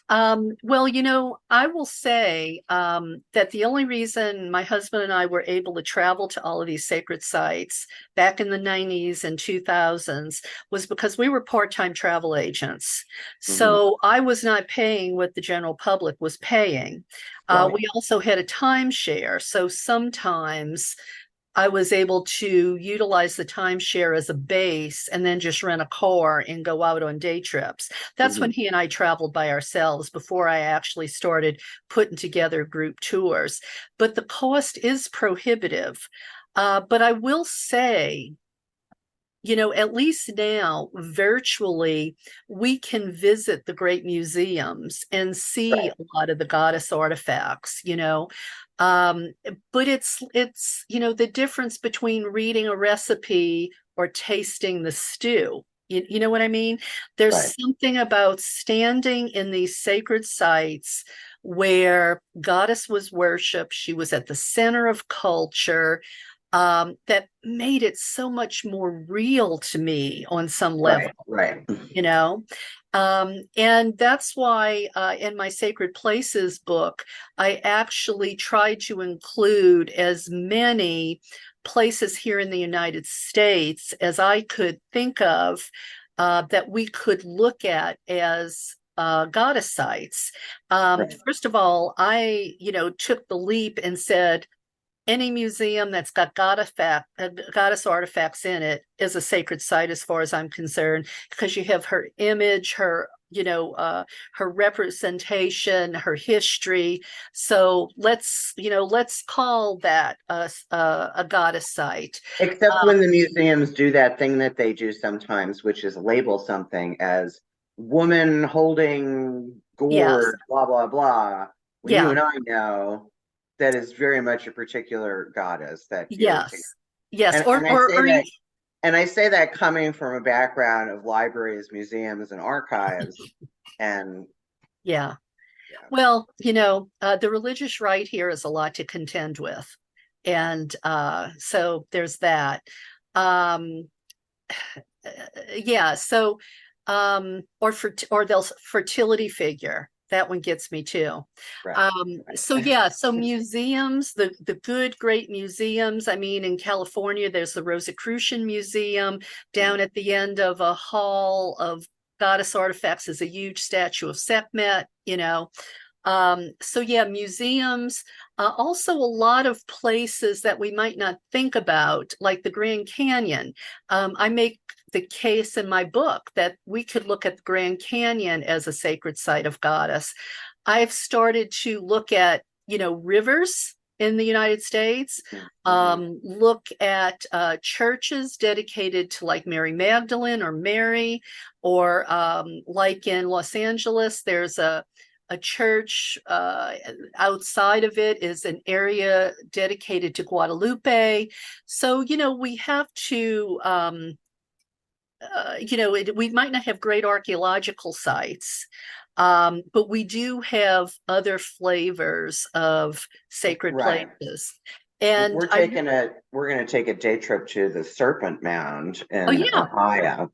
Well, I will say that the only reason my husband and I were able to travel to all of these sacred sites back in the 90s and 2000s was because we were part-time travel agents. Hmm. So I was not paying what the general public was paying. Right. We also had a timeshare. So sometimes I was able to utilize the timeshare as a base and then just rent a car and go out on day trips. That's when Hmm. he and I traveled by ourselves before I actually started putting together group tours. But the cost is prohibitive. But I will say, at least now, virtually, we can visit the great museums and see Right. a lot of the goddess artifacts. Um, but it's the difference between reading a recipe or tasting the stew. You know what I mean? Right. There's something about standing in these sacred sites where goddess was worshipped. She was at the center of culture, that made it so much more real to me on some level, Right. Right. you know? And that's why in my Sacred Places book, I actually tried to include as many places here in the United States as I could think of that we could look at as goddess sites. Right. First of all, I, took the leap and said, any museum that's got goddess artifacts in it is a sacred site as far as I'm concerned, because you have her image, her representation, her history. So let's call that a goddess site. Except Um, when the museums do that thing that they do sometimes, which is label something as woman holding yes, gourd, blah, blah, blah. When you yeah, and I know that is very much a particular goddess that you're thinking. yes, yes, And, or and I or say or you, that and I say that coming from a background of libraries, museums, and archives. And yeah. yeah, Well, the religious right here is a lot to contend with. And so there's that. Um, yeah, so or they'll fertility figure. That one gets me too. right, So right. yeah, so museums, the good, great museums. I mean, in California, there's the Rosicrucian Museum. Down at the end of a hall of goddess artifacts is a huge statue of Sekhmet. So yeah, museums, also a lot of places that we might not think about, like the Grand Canyon. I make the case in my book that we could look at the Grand Canyon as a sacred site of goddess. I've started to look at, rivers in the United States, Hmm. look at churches dedicated to like Mary Magdalene or Mary, or like in Los Angeles, there's a church. Outside of it is an area dedicated to Guadalupe. So, we have to, we might not have great archaeological sites, but we do have other flavors of sacred Right. places. And We're gonna take a day trip to the Serpent Mound oh, in yeah, Ohio.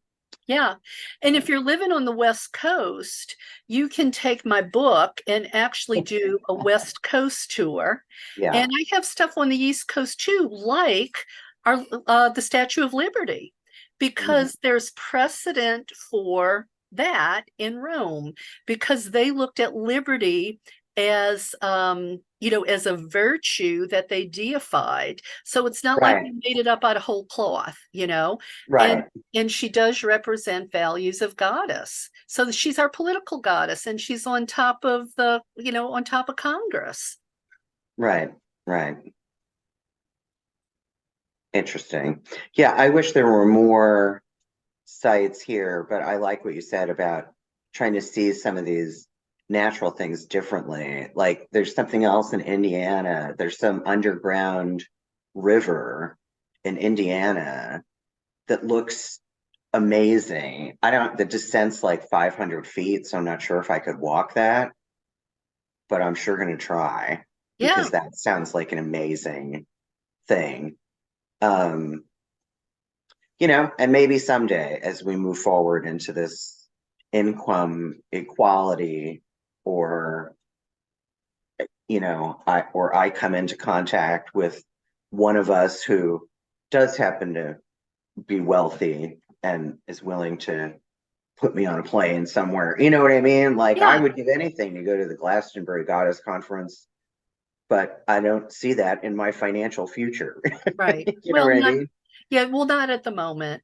yeah. And if you're living on the West Coast, you can take my book and actually do a West Coast tour. Yeah. And I have stuff on the East Coast too, like the Statue of Liberty, Mhm. because there's precedent for that in Rome, because they looked at liberty as as a virtue that they deified. So it's not like Right. we made it up out of whole cloth. And Right. and she does represent values of goddess. So she's our political goddess, and she's on top of on top of Congress. Right. Right. Interesting. Yeah, I wish there were more sites here, but I like what you said about trying to see some of these natural things differently. Like there's something else in Indiana. There's some underground river in Indiana that looks amazing. The descent's like 500 feet, so I'm not sure if I could walk that, but I'm sure going to try Yeah. because that sounds like an amazing thing. Um, and maybe someday as we move forward into this income equality or I come into contact with one of us who does happen to be wealthy and is willing to put me on a plane somewhere. You know what I mean? Like I Yeah, would give anything to go to the Glastonbury Goddess Conference, but I don't see that in my financial future. right. You know what I mean? Yeah, well, not at the moment.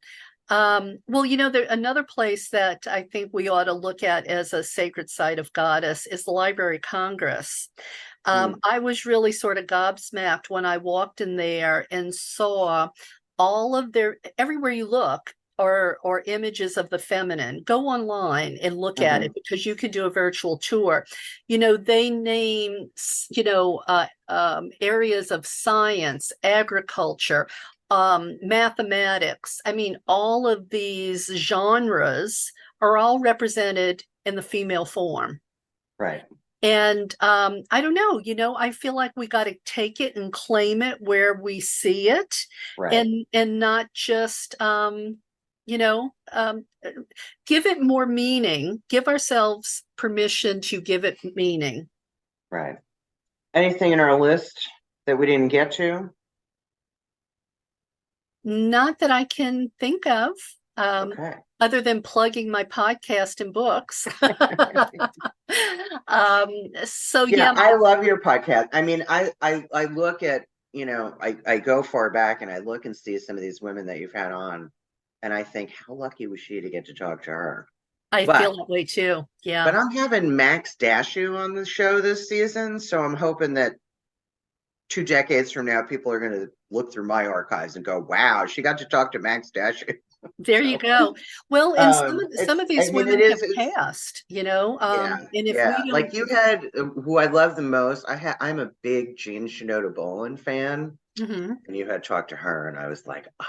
Well, there another place that I think we ought to look at as a sacred site of Goddess is the Library of Congress. Mm, I was really sort of gobsmacked when I walked in there and saw all of everywhere you look or images of the feminine. Go online and look at mhm. it because you can do a virtual tour. They name, areas of science, agriculture, mathematics. I mean, all of these genres are all represented in the female form. Right, And I don't know, I feel like we got to take it and claim it where we see it, right, and not just you know, um, give it more meaning, give ourselves permission to give it meaning. right. Anything in our list that we didn't get to? Not that I can think of, um, Okay. other than plugging my podcast and books. um, so Yeah, yeah, I love your podcast. I mean, I look at, I go far back and I look and see some of these women that you've had on, and I think how lucky was she to get to talk to her. I But feel that way too. Yeah. but I'm having Max Dashu on the show this season, so I'm hoping that 2 decades from now, people are going to look through my archives and go, "Wow, she got to talk to Max Dashu." There you So, go. Well, and some of I these mean, it women is, have it's, passed, yeah, and if yeah. we don't, Like you had, who I love the most. I'm a big Jean Shinoda Bolen fan, Mhm. and you had talked to her, and I was like, oh,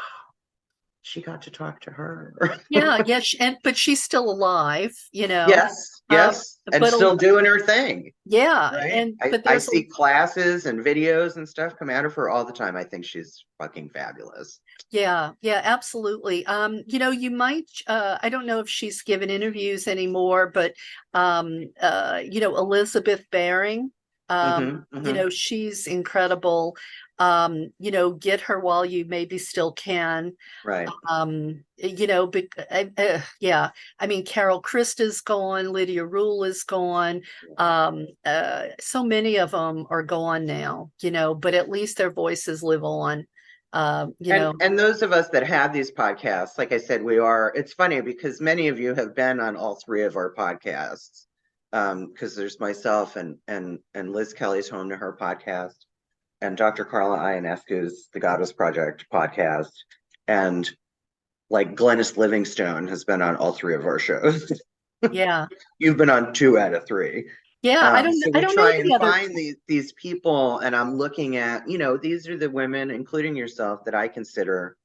she got to talk to her. Yeah, yeah, but she's still alive, Yes, um, yes, and but still doing her thing, yeah, right? and I, but I there's see classes and videos and stuff come out of her all the time. I think she's fucking fabulous. yeah, yeah, absolutely. You might, I don't know if she's given interviews anymore, but Elizabeth Baring, Hmm, hmm. she's incredible. Get her while you maybe still can. Right. Yeah, I mean, Carol Christa's gone, Lydia Rule is gone. So many of them are gone now, but at least their voices live on. You know, And those of us that have these podcasts, like I said, it's funny because many of you have been on all three of our podcasts. Because there's myself and Liz Kelly's home to her podcast, and Dr. Carla Ionescu's The Goddess Project podcast. And like Glennis Livingstone has been on all three of our shows. yeah, You've been on two out of three. yeah. So I we don't know try the and other. find these people, and I'm looking at, these are the women, including yourself, that I consider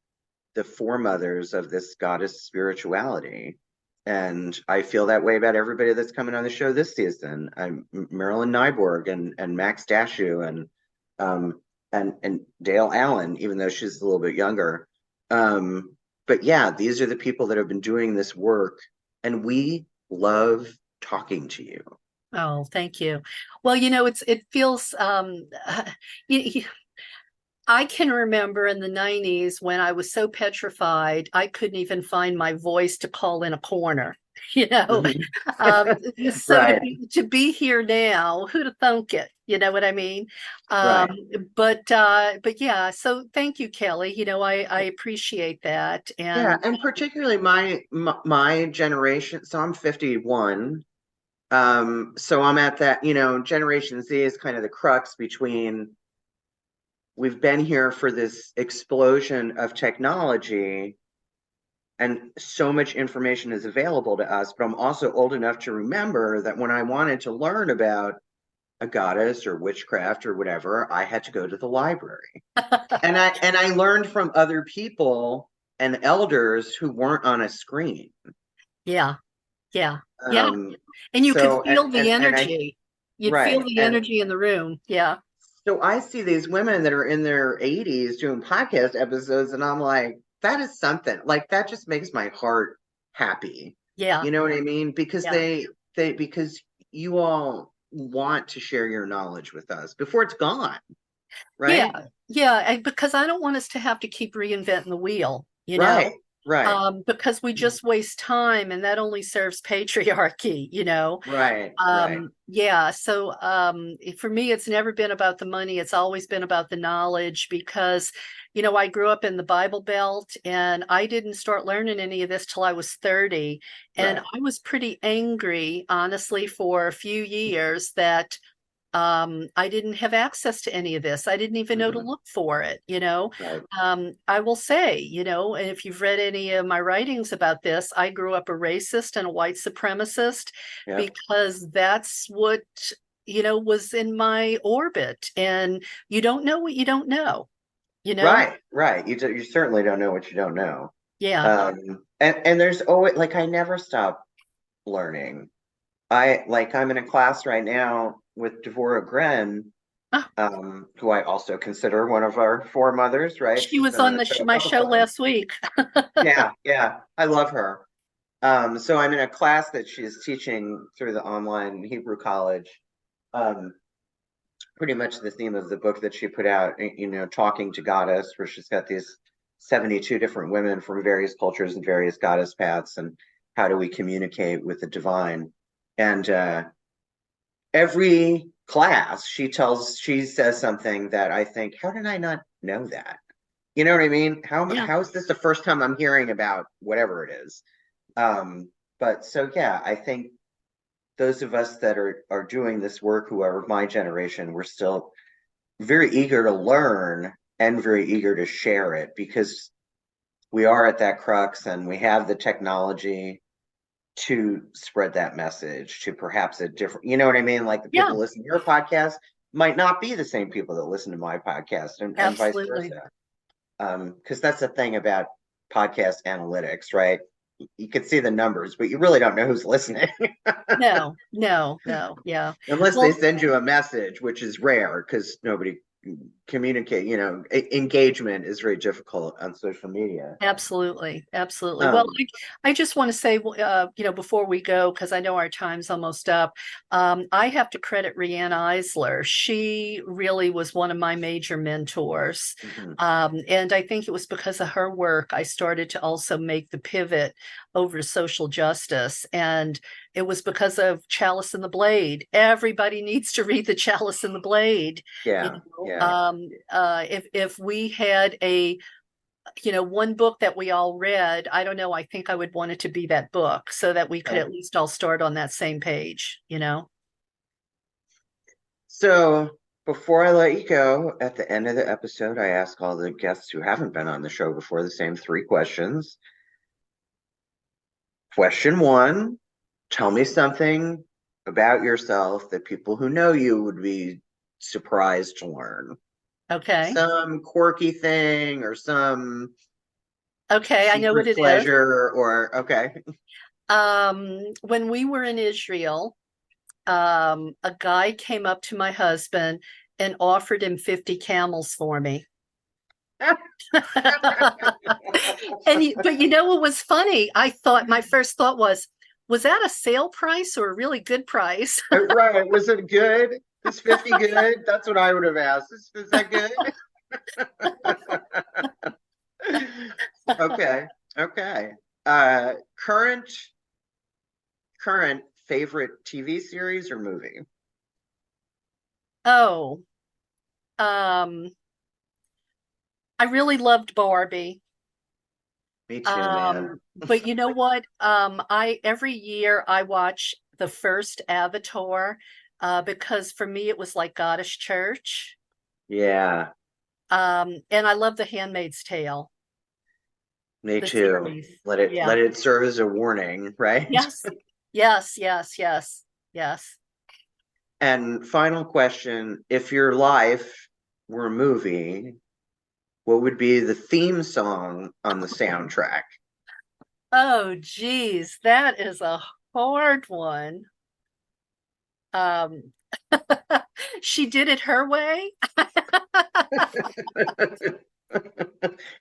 the foremothers of this goddess spirituality. And I feel that way about everybody that's coming on the show this season. I'm Marilyn Nyborg and Max Dashu um and Dale Allen, even though she's a little bit younger. But yeah, these are the people that have been doing this work, and we love talking to you. Oh, thank you. Well, it feels y- I can remember in the 90s when I was so petrified, I couldn't even find my voice to call in a corner. You know, Mhm. um, so to Right, be here now, who'd have thunk it? You know what I mean? Um, right. but yeah. So thank you, Kelly. I appreciate that, Yeah, and and particularly my generation. So I'm 51. So I'm at that, Generation Z is kind of the crux between we've been here for this explosion of technology and so much information is available to us, but I'm also old enough to remember that when I wanted to learn about a goddess or witchcraft or whatever, I had to go to the library. And I learned from other people and elders who weren't on a screen. yeah, yeah, yeah, Um, and you could so feel the and I energy. You'd feel right. the And energy in the room. Yeah, so I see these women that are in their 80s doing podcast episodes, and I'm like, that is something. Like that just makes my heart happy. yeah, You know what I mean? Because yeah. they because you all want to share your knowledge with us before it's gone, Yeah, right? yeah, because I don't want us to have to keep reinventing the wheel, Right, right, because we just waste time and that only serves patriarchy, right, right. Yeah, so for me, it's never been about the money. It's always been about the knowledge because, I grew up in the Bible Belt and I didn't start learning any of this till I was 30. And Right. I was pretty angry, honestly, for a few years that I didn't have access to any of this. I didn't even know to Mhm. look for it. Right. I will say, and if you've read any of my writings about this, I grew up a racist and a white supremacist Yep. because that's what, was in my orbit. And you don't know what you don't know, you know? Right, right. You certainly don't know what you don't know. Yeah. And there's always like I never stop learning. I'm in a class right now with Devorah Gren, Oh, who I also consider one of our foremothers, right? she She's was been on on the show a my couple show times. last week. Yeah, yeah. I love her. So I'm in a class that she's teaching through the online Hebrew college. Um, Pretty much the theme of the book that she put out, Talking to Goddess, where she's got these 72 different women from various cultures and various goddess paths, and how do we communicate with the divine. And every class, she says something that I think, how did I not know that? You know what I mean? Yeah. How is this the first time I'm hearing about whatever it is? But so yeah, I think those of us that are doing this work who are of my generation, we're still very eager to learn and very eager to share it because we are at that crux and we have the technology to spread that message to perhaps a different, you know what I mean? Like the people Yeah, who listen to your podcast might not be the same people that listen to my podcast and vice absolutely. versa. Because that's the thing about podcast analytics, right? You can see the numbers, but you really don't know who's listening. No, no, no. Yeah. Unless they Well, send you a message, which is rare because nobody communicate, engagement is very difficult on social media. absolutely, absolutely. Well, Um, I just want to say, before we go, because I know our time's almost up, I have to credit Rianne Eisler. She really was one of my major mentors. mhm. And I think it was because of her work I started to also make the pivot over to social justice. And it was because of Chalice and the Blade. Everybody needs to read the Chalice and the Blade. Yeah, yeah. If we had one book that we all read, I don't know, I think I would want it to be that book so that we could Okay. at least all start on that same page. So before I let you go, at the end of the episode, I ask all the guests who haven't been on the show before the same three questions. Question one, tell me something about yourself that people who know you would be surprised to learn. Okay. Some quirky thing or some Okay, I know what secret it is. pleasure or okay. When we were in Israel, a guy came up to my husband and offered him 50 camels for me. But you know what was funny? I thought my first thought was that a sale price or a really good price? Right. Was it good? Is 50 good? That's what I would have asked. Is that good? Okay. Okay. Uh current current favorite TV series or movie? Oh, um, I really loved Barbie. Me too, man. But you know what? I every year I watch the first Avatar, because for me it was like Goddess Church. Yeah, And I love The Handmaid's Tale, me the too. series. Let Yeah. it serve as a warning, right? Yes. Yes, yes, yes, yes. And final question, if your life were a movie, what would be the theme song on the soundtrack? Oh, geez, that is a hard one. Um, she did it her way.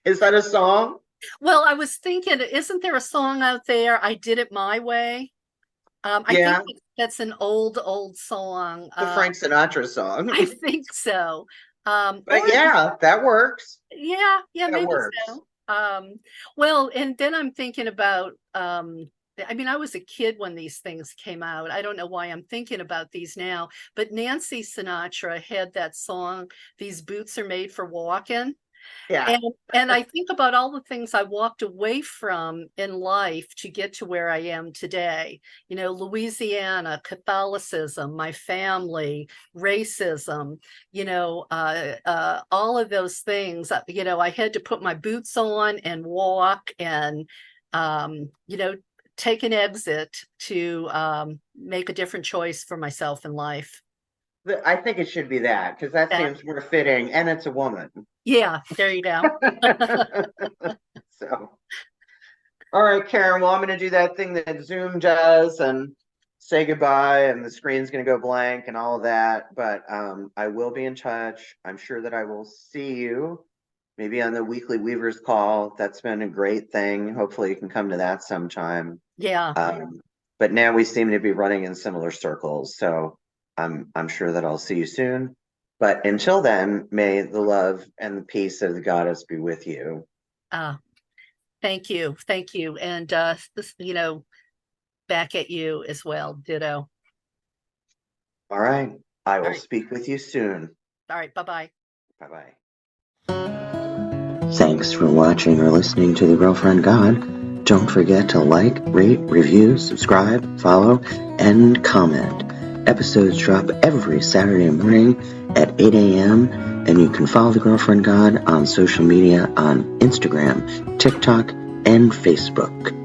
Is that a song? Well, I was thinking, isn't there a song out there? I did it my way. I think Yeah. That's an old song. The Frank Sinatra song. I think so. But yeah, that works. Yeah, That maybe works. so. Well, and then I'm thinking about, I mean, I was a kid when these things came out. I don't know why I'm thinking about these now, but Nancy Sinatra had that song, "These Boots Are Made for Walking." Yeah. And I think about all the things I walked away from in life to get to where I am today. You know, Louisiana, Catholicism, my family, racism, all of those things. I had to put my boots on and walk and, take an exit to make a different choice for myself in life. I think it should be that, because that That, seems more fitting, and it's a woman. yeah, there you go. So, all right, Karen. Well, I'm going to do that thing that Zoom does and say goodbye, and the screen's going to go blank and all of that. But I will be in touch. I'm sure that I will see you maybe on the weekly Weavers call. That's been a great thing. Hopefully, you can come to that sometime. Yeah. But now we seem to be running in similar circles, so I'm sure that I'll see you soon. But until then, may the love and the peace of the goddess be with you. Thank you. Thank you. And, back at you as well. Ditto. All right. I will All right. speak with you soon. All right. Bye-bye. Bye-bye. Thanks for watching or listening to The Girlfriend God. Don't forget to like, rate, review, subscribe, follow, and comment. Episodes drop every Saturday morning at 8 a.m. and you can follow The Girlfriend God on social media on Instagram, TikTok, and Facebook.